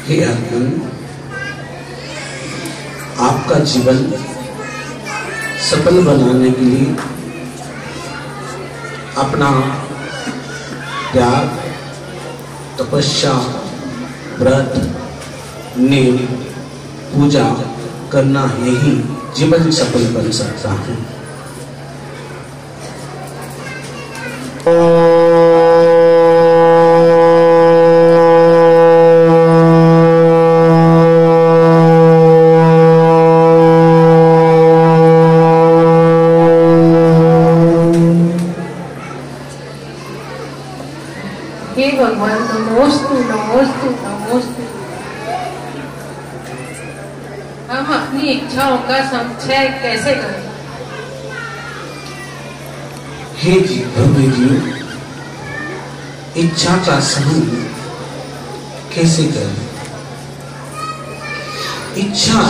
हे आत्मन, आपका जीवन सफल बनाने के लिए अपना त्याग, तपस्या, व्रत, नेम, पूजा करना यही जीवन सफल बन सकता है। हे भगवान नमोस्तु नमोस्तु नमोस्तु। हम अपनी इच्छाओं का संचय कैसे करें? हे जी भव्य जी, इच्छा का समूह कैसे करें? इच्छा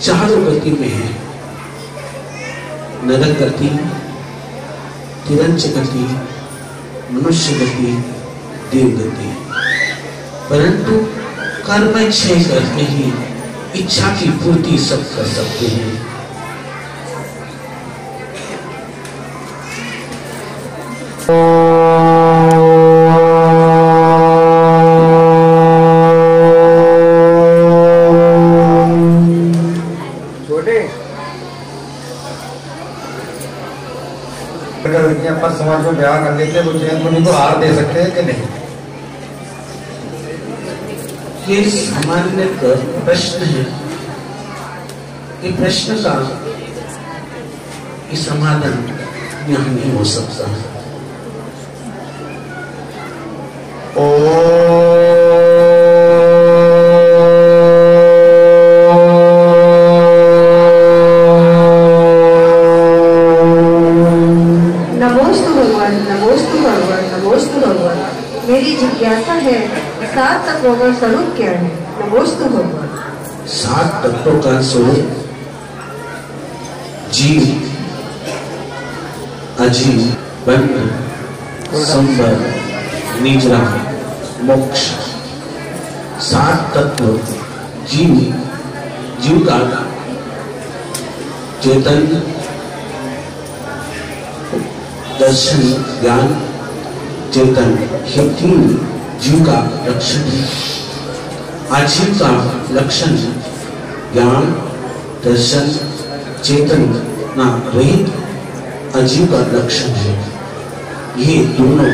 चारों गति में है, नरक गति, तिरंच गति, मनुष्य गति, देव गति। परंतु कर्म क्षय करके ही इच्छा की पूर्ति सब कर सकते हैं। लड़कियां पर समाज में ब्याह कर लेते हैं, वो जैन मुनि को हार दे सकते हैं कि नहीं? ये सामान्य प्रश्न है। ये प्रश्न का समाधान यहाँ नहीं हो सकता। नमोस्तु भगवान, नमोस्तु भगवान, नमोस्तु भगवान। मेरी जिज्ञासा है, 7 तत्वों का स्वरूप क्या है? नमोस्तु भगवान। 7 तत्वों का स्वरूप जीव, अजीव, बंध, संबर, निद्रा, मोक्ष। 7 तत्व जीव का चेतन, दर्शन, ज्ञान, चेतन, ये 3 जीव का लक्षण है। आजीव का लक्षण ज्ञान, दर्शन, चेतन ना रहित अजीव का लक्षण है। ये दोनों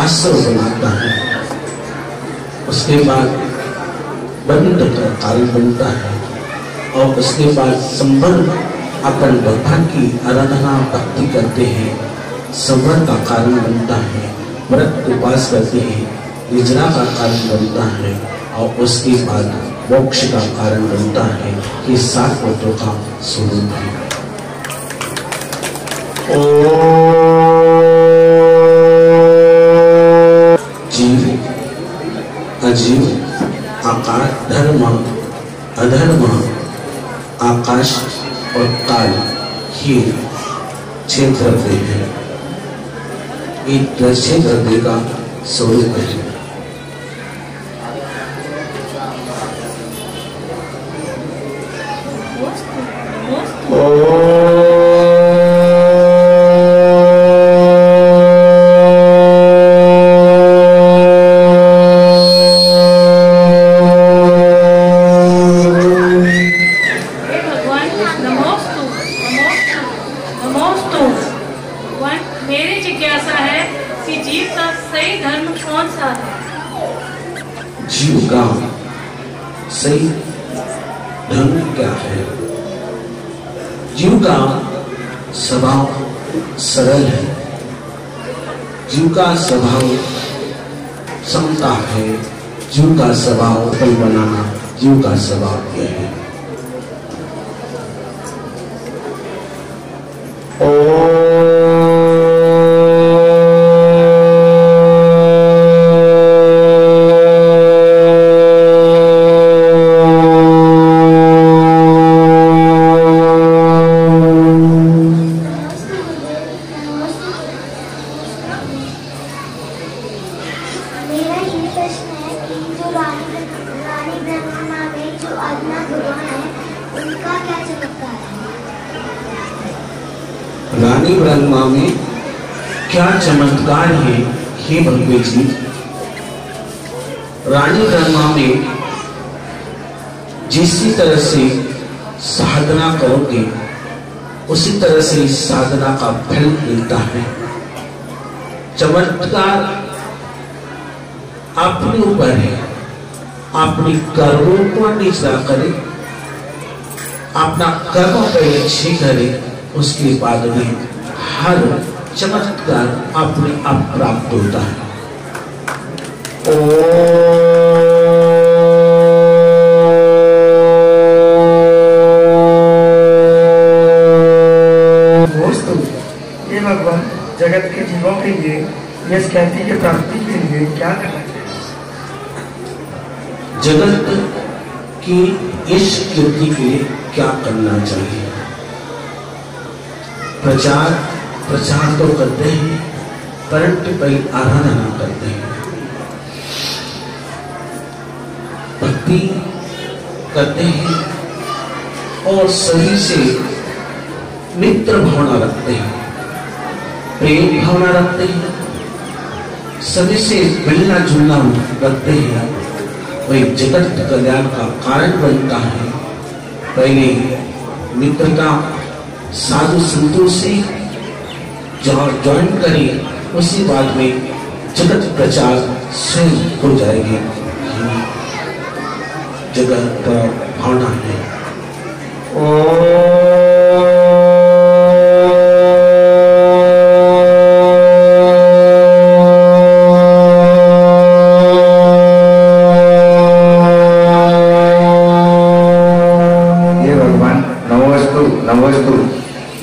आश्रय बनाता है। उसके बाद बंध का कारण बनता है और उसके बाद संबंध अपन भगवान की आराधना भक्ति करते हैं, संवर का कारण बनता है, व्रत उपास करते हैं, निजरा का कारण बनता है और उसके बाद मोक्ष का कारण बनता है। ये 7 तत्वों का स्वरूप है। जीव, अजीव, आकार, धर्म, अधर्म, आकाश और काल, ये 6 द्रव्य है। ये 6 द्रव्य का स्वरूप है। मेरी जिज्ञासा है कि जीव का सही धर्म कौन सा है? जीव का सही धर्म क्या है? जीव का स्वभाव सरल है, जीव का स्वभाव समता है, जीव का स्वभाव फल बनाना, जीव का स्वभाव यह है। मेरा ये प्रश्न है कि जो रानी ब्रह्मा में जो आज्ञा भगवान रानी ब्रह्मा में क्या चमत्कार है हे भव्य जी। रानी ब्रह्मा में जिसी तरह से साधना करोगे उसी तरह से साधना का फल मिलता है। चमत्कार अपने ऊपर है, अपने कर्मों को निचला करे, अपना कर्म अच्छे करे, उसके बाद में हर चमत्कार अपने आप प्राप्त होता है। ये भगवान जगत के जीवों के लिए यश ख्याति की प्राप्ति के लिए क्या करना चाहिए? जगत की यश कीर्ति के लिए क्या करना चाहिए? प्रचार तो करते हैं, परंतु कई आराधना करते हैं, भक्ति करते हैं और सभी से मित्र भावना रखते हैं, प्रेम भावना रखते हैं, सभी से मिलना जुलना रखते हैं, वही जगत कल्याण का कारण बनता है। पहले मित्रता साधु संतों से ज्वाइन करें, उसी बाद में जगत प्रचार स्वयं हो जाएगी। जगत का भावना है।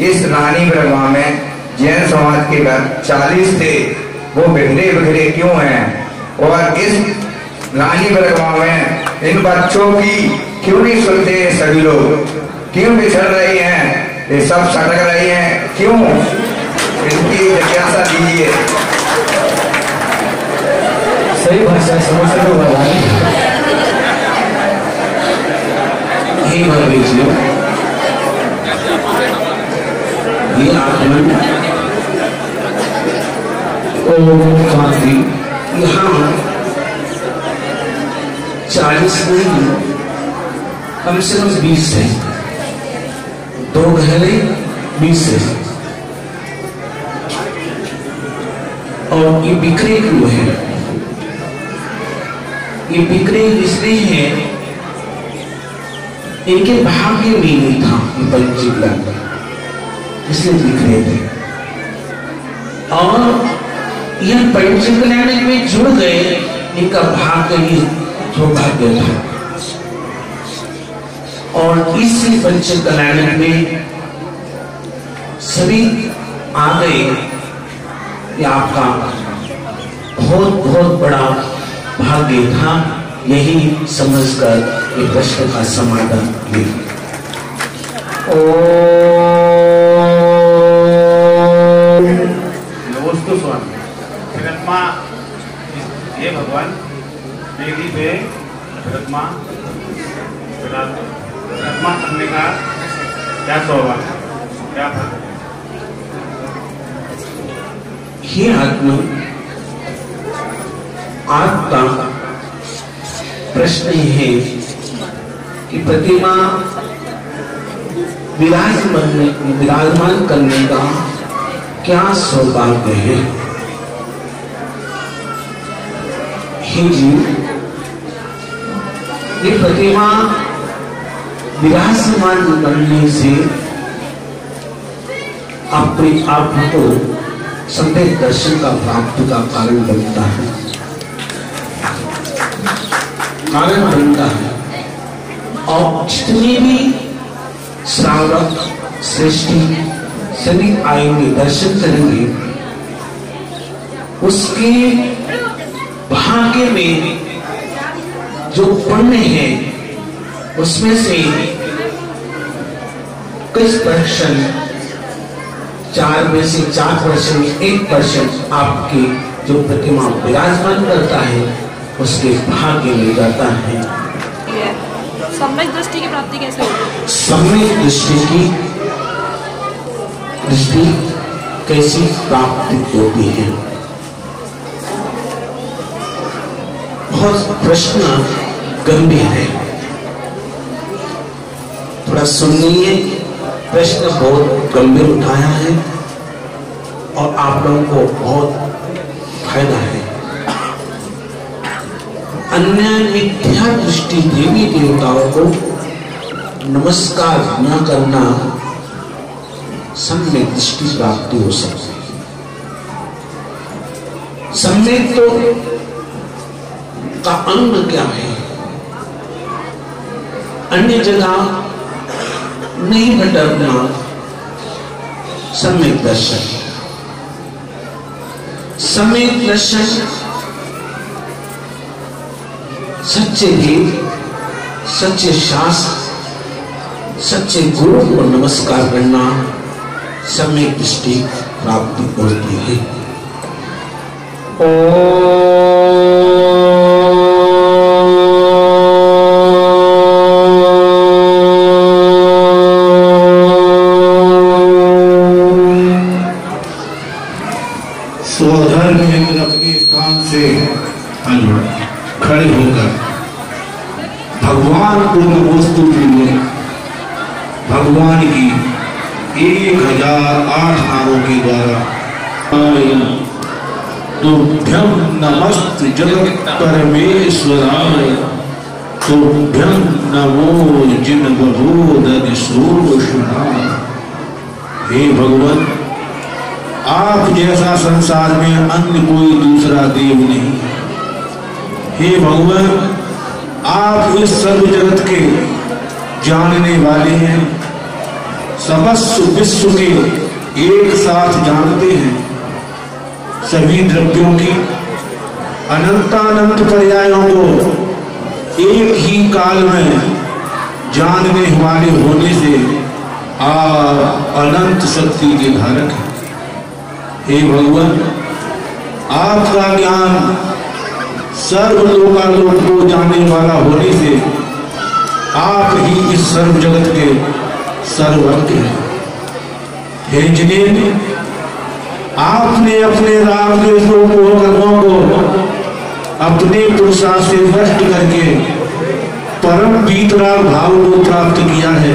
इस रानी ब्रह्मा में जैन समाज के घर 40 थे, वो बिखरे बिखरे क्यों हैं? और इस रानी ब्रह्मा में इन बच्चों की क्यों नहीं सुनते? सभी लोग क्यों बिछड़ रहे हैं? ये सब सटक रहे हैं क्यों? इनकी जिज्ञासा कीजिए। सही भाषा समझ लो ये आगमन काफी यहाँ 40 नहीं, कम से कम 20 है, 2 घरे 20 है, और ये बिखरे क्यों है? ये बिखरे इसलिए है, इनके भाग्य में नहीं था ये पंचीकरण, इसलिए बिखरे थे। और यह पंचकल्याण में जुड़ गए, इनका भाग्य ही सौभाग्य था। और इसी पंचकल्याण में सभी आ गए। ये आपका बहुत बहुत बड़ा भाग्य था, यही समझकर ये प्रश्न का समाधान लिया। ये भगवान बेटी पे रत्मा करने का क्या स्वभाव है, क्या फल? ये आत्मा आपका प्रश्न है कि प्रतिमा विराजमान करने का क्या सौभाग्य है? हे जीव, ये प्रतिमा विराजमान करने से अपने आप को सम्यक दर्शन का प्राप्ति का कारण बनता है, और जितने भी श्रावक सृष्टि सभी आएंगे, दर्शन करेंगे, उसके भाग्य में जो पुण्य है उसमें से कुछ परसेंट, 4 में से 4%, 1% आपकी जो प्रतिमा विराजमान करता है उसके भाग्य में जाता है। सम्यक दृष्टि की प्राप्ति कैसे होगी? सम्यक दृष्टि कैसी प्राप्ति होती है। बहुत प्रश्न गंभीर है, थोड़ा सुनिए। प्रश्न बहुत गंभीर उठाया है और आप लोगों को बहुत फायदा है। अन्य मिथ्या दृष्टि देवी देवताओं को नमस्कार न करना सम्यक दृष्टि प्राप्ति हो सकती है। सम्यक तो का अंग क्या है, अन्य जगह नहीं भटकना सम्यक दर्शन। सम्यक दर्शन सच्चे वेद, सच्चे शास्त्र, सच्चे गुरु को नमस्कार करना सम्यक दृष्टि प्राप्ति होती है। स्वधर्म अपने स्थान से खड़े होकर भगवान को नमोस्तु भगवान की 1008 नामों के द्वारा तुभ्यं नमस्ते जगत परमेश्वराय, तुभ्यं नमो जिन बहोदर शोषणाय। हे भगवान, आप जैसा संसार में अन्य कोई दूसरा देव नहीं। हे भगवान, आप इस सर्व जगत के जानने वाले हैं, समस्त विश्व के एक साथ जानते हैं। सभी द्रव्यों की अनंतानंत पर्यायों को एक ही काल में जानने वाले होने से आप अनंत शक्ति के धारक हैं। हे भगवान, आपका ज्ञान सर्वलोकालोक को जानने वाला होने से आप ही इस सर्व जगत के सर्वज्ञ हैं। हे जिनेन्द्र, आपने अपने राम के कर्मों को अपने पुरुषार्थ से नष्ट करके परम वीतराग भाव को प्राप्त किया है।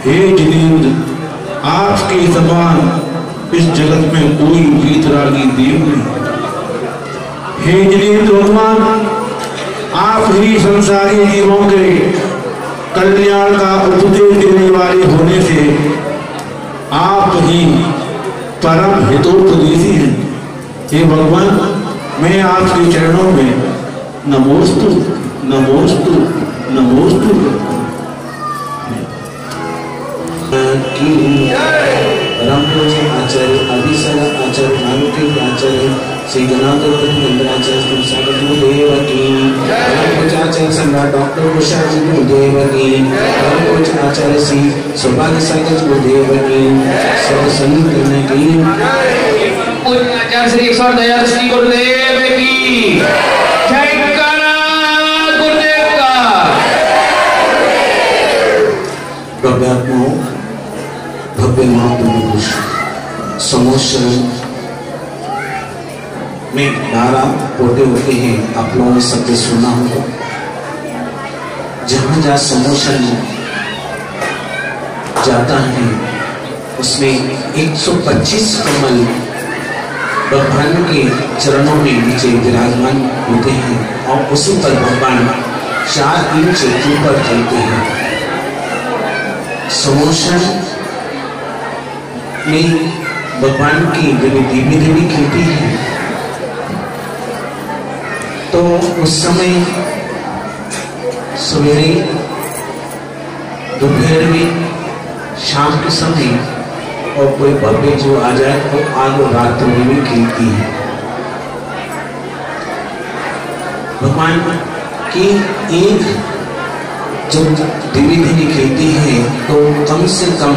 हे जिनेन्द्र, आपके समान इस जगत में कोई वीतरागी देव नहीं। हे जिनेन्द्र भगवान, आप ही संसारी जीवों के कल्याण का उपदेश देने वाले होने से आप ही परम हितोपदेशी हैं। हे भगवान, मैं आपके चरणों में नमोस्तु नमोस्तु नमोस्तु। आचार्य अभिसर आचार्य नानुके आचार्य श्री गणाधिपति मंदिराचार्य सागर गुरुदेव की, आचार्य सम्राट डॉक्टर कुशाजी गुरुदेव की, आचार्य श्री सौभाग्य सागर गुरुदेव की, सब संग करने की, आचार्य श्री ईश्वर दयाल श्री गुरुदेव की जयकारा गुरुदेव का। भव्यात्माओं, भव्य महापुरुष समोशरण में नारा पोटे होते हैं। आप लोगों ने सबसे सुना होगा, जहां जहां समोशरण जाता है उसमें 125 कमल भगवान के चरणों में नीचे विराजमान होते हैं और उसी पर भगवान 4 इंच ऊपर चलते हैं। समोशरण में भगवान की देवी देवी खेती है, तो उस समय सवेरे, दोपहर में, शाम के समय और कोई भव्य जो आ जाए तो आग और रात में भी खेलती है। भगवान की एक जो देवी देवी खेलती है तो कम से कम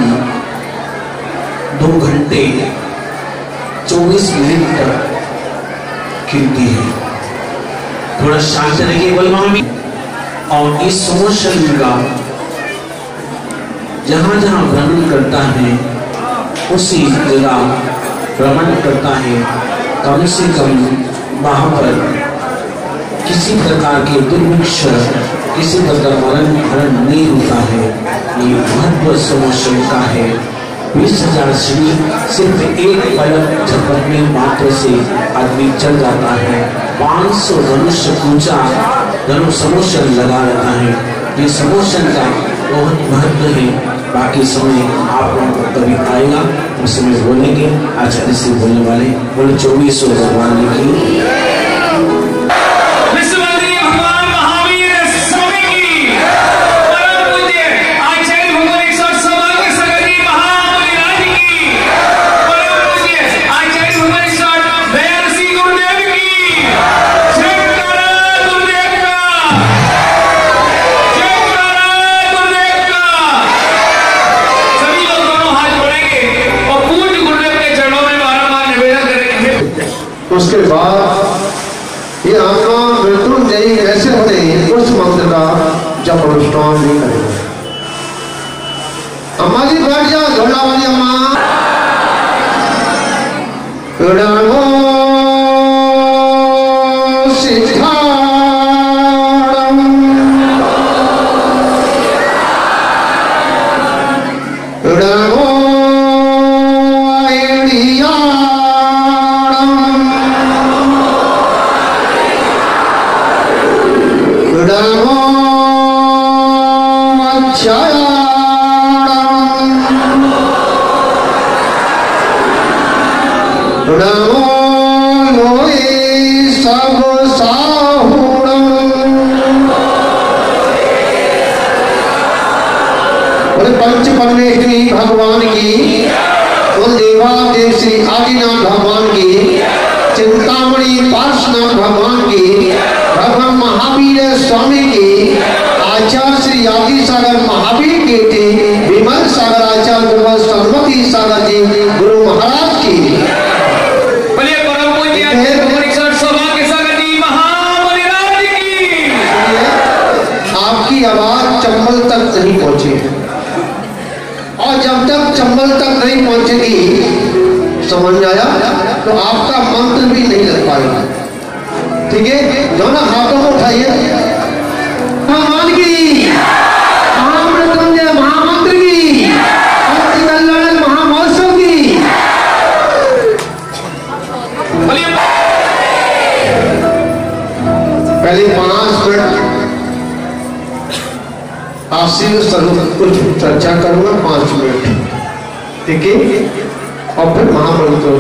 2 घंटे 24 मिनट तक खिलती है। थोड़ा शांत रहिए बलवान भी। और इस समोशरण का जहां जहां भ्रमण करता है उसी जगह भ्रमण करता है, कम से कम वहाँ पर किसी प्रकार के दुर्भिक्ष, किसी प्रकार मरण नहीं होता है। ये महत्व समोशन का है। 20,000 सीढ़ी सिर्फ एक पलक झपकने मात्र से आदमी चल जाता है। 500 मनुष्य पूजा धनु समोशन लगा रहता है। ये समोशन का बहुत महत्व है। बाकी समय आप लोगों को कभी आएगा उस समय बोलेंगे। आचार्य से बोलने वाले बोले 24 भगवान की उसके बाद ये आत्मा मृत्युंजयी ऐसे होते हैं उस मंत्र का जब अनुष्ठान नहीं करेंगे। अम्मा जी बैठ जाओ, झोला वाली अम्मा। पंच परमेश्वरी भगवान की, उन देवादेव श्री आदिनाथ भगवान की, चिंतामणि पार्श्वनाथ भगवान की, भगवान महावीर स्वामी की, आचार्य श्री आदि सागर महावीर के थे, विमल सागर आचार्य गुरु सरस्वती सागर जी गुरु महाराज की। आपकी आवाज चंबल तक नहीं पहुंची है, और जब तक चंबल तक नहीं पहुंचेगी, समझ आया, तो आपका मंत्र भी नहीं लग पाएगा। ठीक है, दोनों हाथों को उठाइए। भगवान की महामृत्युंजय महामंत्र की, कल्याण महामहोत्सव की। पहले 5 मिनट आशीर्वाद स्वरूप कुछ चर्चा करूंगा, 5 मिनट, ठीक है, और फिर महामंत्र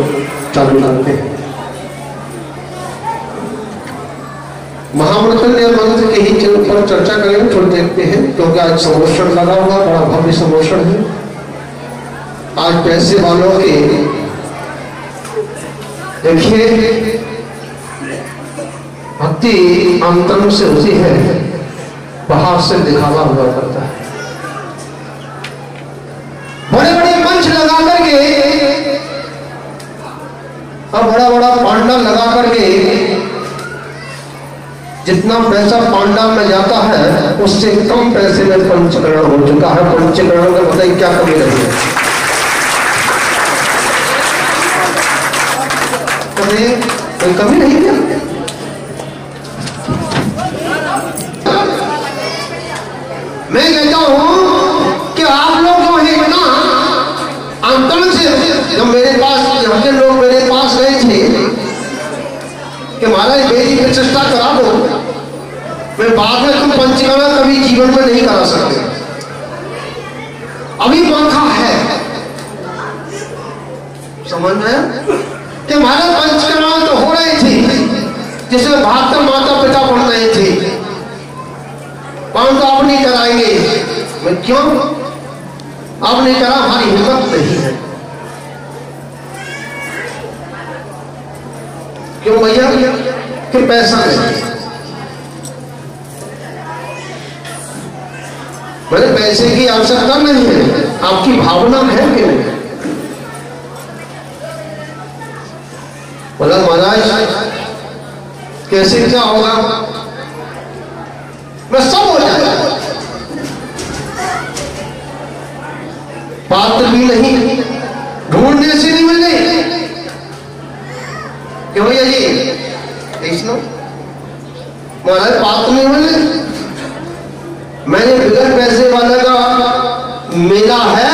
चालू करते हैं। महामृत्युंजय मंत्र के ही ऊपर चर्चा करेंगे, थोड़ी देखते हैं, क्योंकि आज समोषण लगा हुआ, बड़ा भव्य समोषण है। आज पैसे वालों के देखिए भक्ति अंतरंग से होती है, बाहर से दिखावा हुआ करता है। बड़े बड़े मंच लगा करके और बड़ा बड़ा पांडाल लगा करके जितना पैसा पांडाल में जाता है उससे कम पैसे में पंचकरण हो चुका है। पंचकरण का बताइए क्या कमी रही है? कोई कमी नहीं है। मैं कहता हूं कि आप लोग जो है ना अंतरंग से, जब मेरे पास यहाँ के लोग मेरे पास गए थे कि महाराज बेटी प्रतिष्ठा करा दो, मैं बाद में तुम पंचकरण कभी जीवन में नहीं करा सकते, अभी मौका है। समझ में कि महाराज पंचकरण तो हो रहे थे, जिसमें 72 माता पिता पढ़ रहे थे, परंतु आप नहीं कराएंगे। मैं क्यों? आप नहीं करा, हमारी हिम्मत नहीं है। क्यों भैया? कि पैसा नहीं। मैंने पैसे की आवश्यकता नहीं है, आपकी भावना है कि नहीं? बोला महाराज कैसे क्या होगा? मैं सब हो जाएगा, पात्र भी नहीं, ढूंढने से नहीं मिल गई। क्यों भैया जी? कृष्ण महाराज बात नहीं मिले। मैंने बिगड़ पैसे वाले का मेला है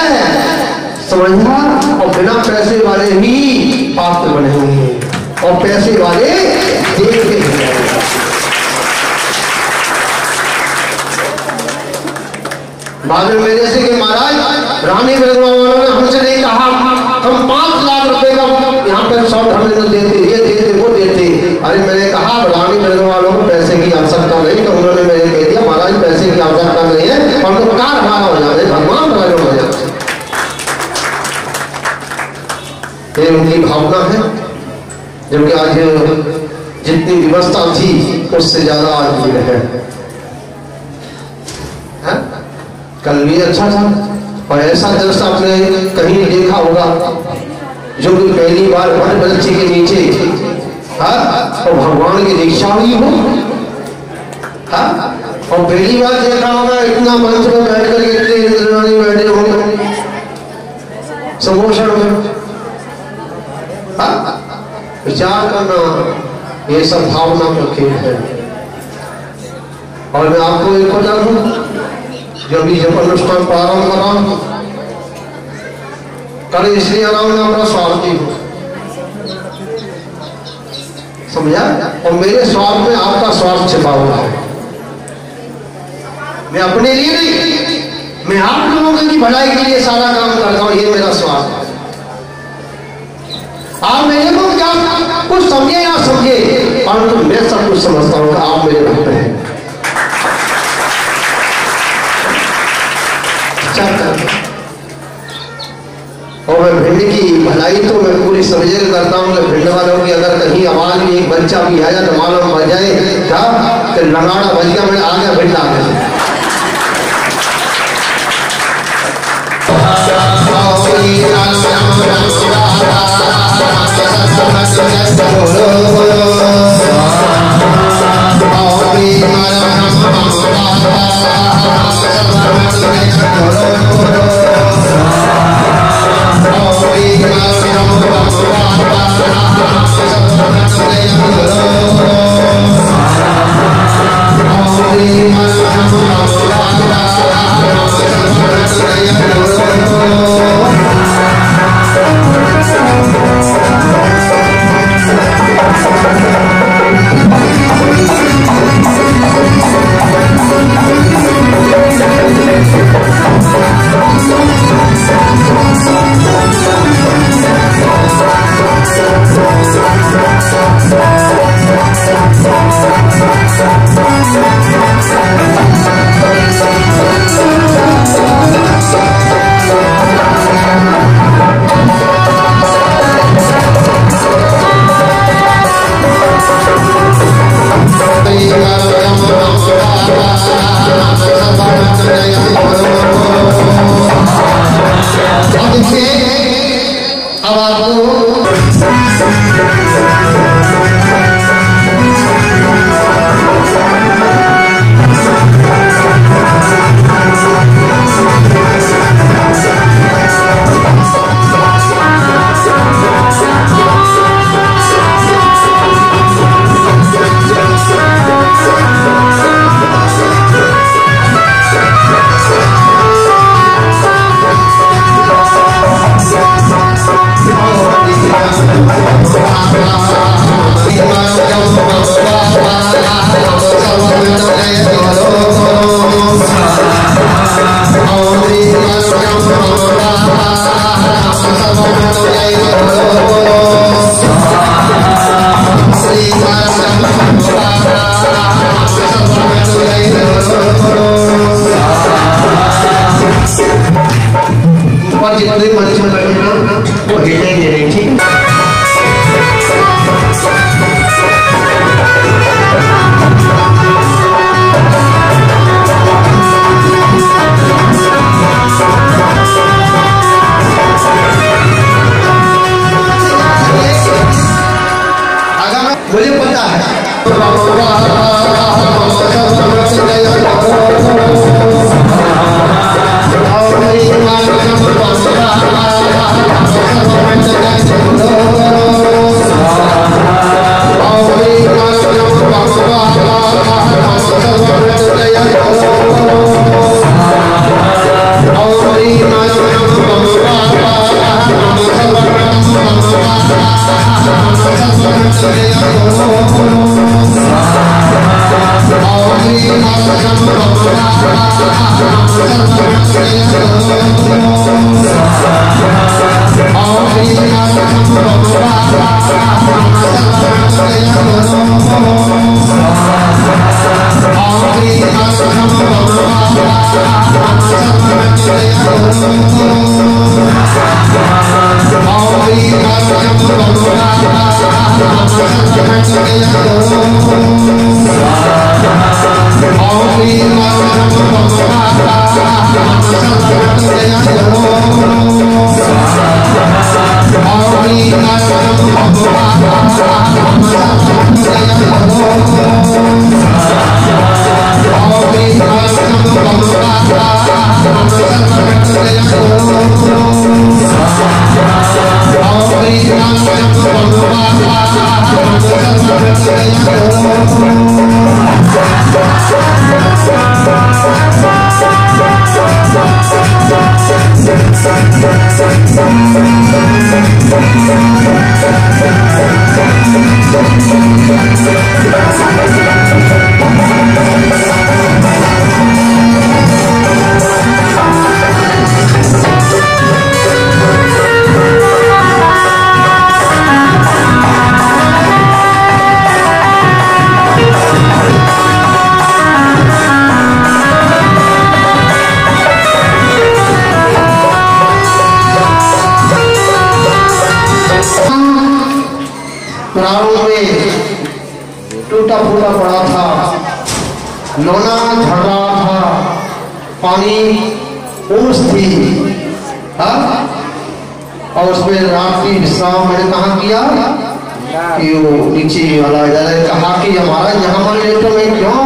समझना, और बिना पैसे वाले ही पात्र बने होंगे, और पैसे वाले देख के बाद में मेरे से कि महाराज रानी वालों ने हमसे नहीं कहा हम 5 लाख रुपए का यहाँ पर शॉर्ट हमें न देते, ये देते वो देते। अरे मैंने कहा रानी वालों को पैसे की आवश्यकता नहीं, तो उन्होंने मेरे कह दिया महाराज पैसे की आवश्यकता नहीं है, हम लोग कार हमारा हो जाते, भगवान राजा हो जाते। ये उनकी भावना है, जबकि आज जितनी व्यवस्था थी उससे ज्यादा आज भीड़ है। कल भी अच्छा था, और ऐसा दृश्य आपने कहीं देखा होगा जो कि पहली बार वन वृक्ष के नीचे और भगवान की दीक्षा हुई हो, और पहली बार देखा होगा इतना मंच में बैठ कर इतने इंद्राणी बैठे होंगे समोषण में। विचार करना, ये सब भावना का खेल है। और मैं आपको एक बता दूं, जब जब अनुष्ठान प्रारंभ कर रहा हूं कर इसलिए आ रहा हूं अपना स्वार्थी हूं, समझा? और मेरे स्वार्थ में आपका स्वार्थ छिपा हुआ है। मैं अपने लिए नहीं, मैं आप लोगों की भलाई के लिए सारा काम करता हूं, ये मेरा स्वार्थ है। आप मेरे को क्या कुछ समझे या समझे, परंतु मैं सब कुछ समझता हूं कि आप मेरे भक्त हैं। और मैं भिंड की भलाई तो मैं पूरी समझे करता हूँ कि भिंड वालों की अगर कहीं आवाज में एक बच्चा भी आया तो मालूम बज जाए क्या कि लगाड़ा बज गया, मैं आ गया भिंड आ गया। Thank you. प्रारूप में टूटा फूटा पड़ा था, लोना झड़ रहा था, पानी ओस थी, और उसमें रात की विश्राम मैंने कहा किया कि वो नीचे वाला कहा कि हमारा यहाँ पर लेटो में क्यों,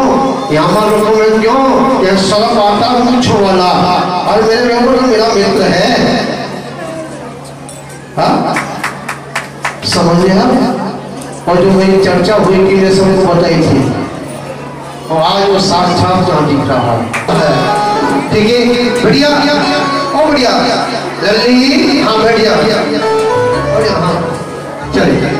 यहाँ पर लोगों में क्यों, यह सड़क आता पूछो वाला, और मेरे लोगों तो मेरा मित्र है। समझ लिया? और जो मेरी चर्चा हुई कि मैं सबको बताई थी, और आज वो साक्षात यहाँ दिख रहा है। ठीक है, बढ़िया और बढ़िया लल्ली, हाँ बढ़िया बढ़िया, हाँ चलिए।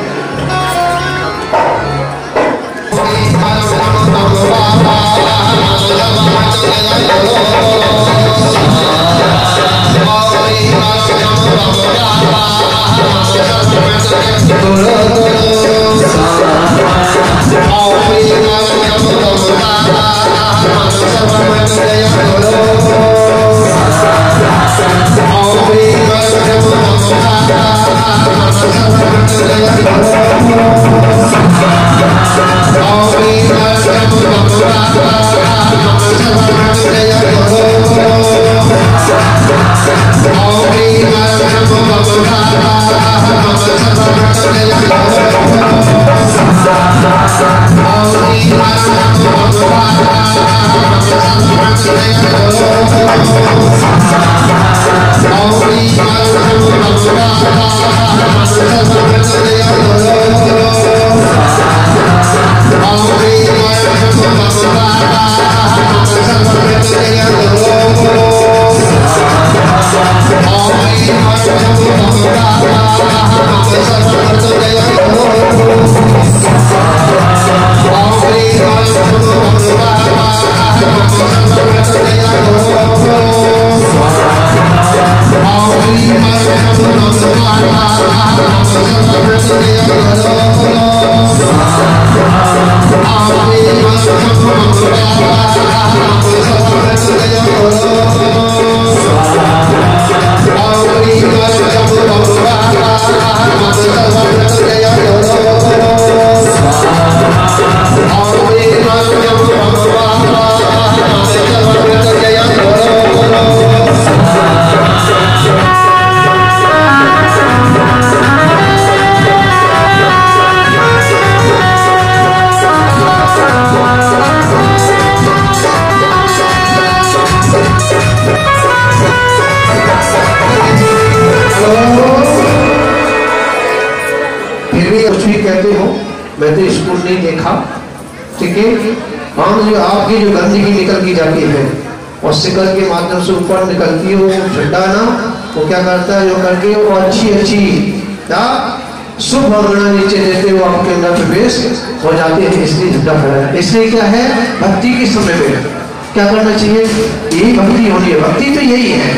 मैं तो स्कूल नहीं देखा, ठीक है। हम जो आपकी जो गंदगी निकल की जाती है और शिकल के माध्यम से ऊपर निकलती है, वो ठंडा ना वो क्या करता है, जो करके वो अच्छी क्या शुभ भावना नीचे देते वो आपके अंदर प्रवेश हो जाती है, इसलिए झंडा फहराया। इसलिए क्या है, भक्ति के समय में क्या करना चाहिए, यही भक्ति होनी है। भक्ति तो यही है।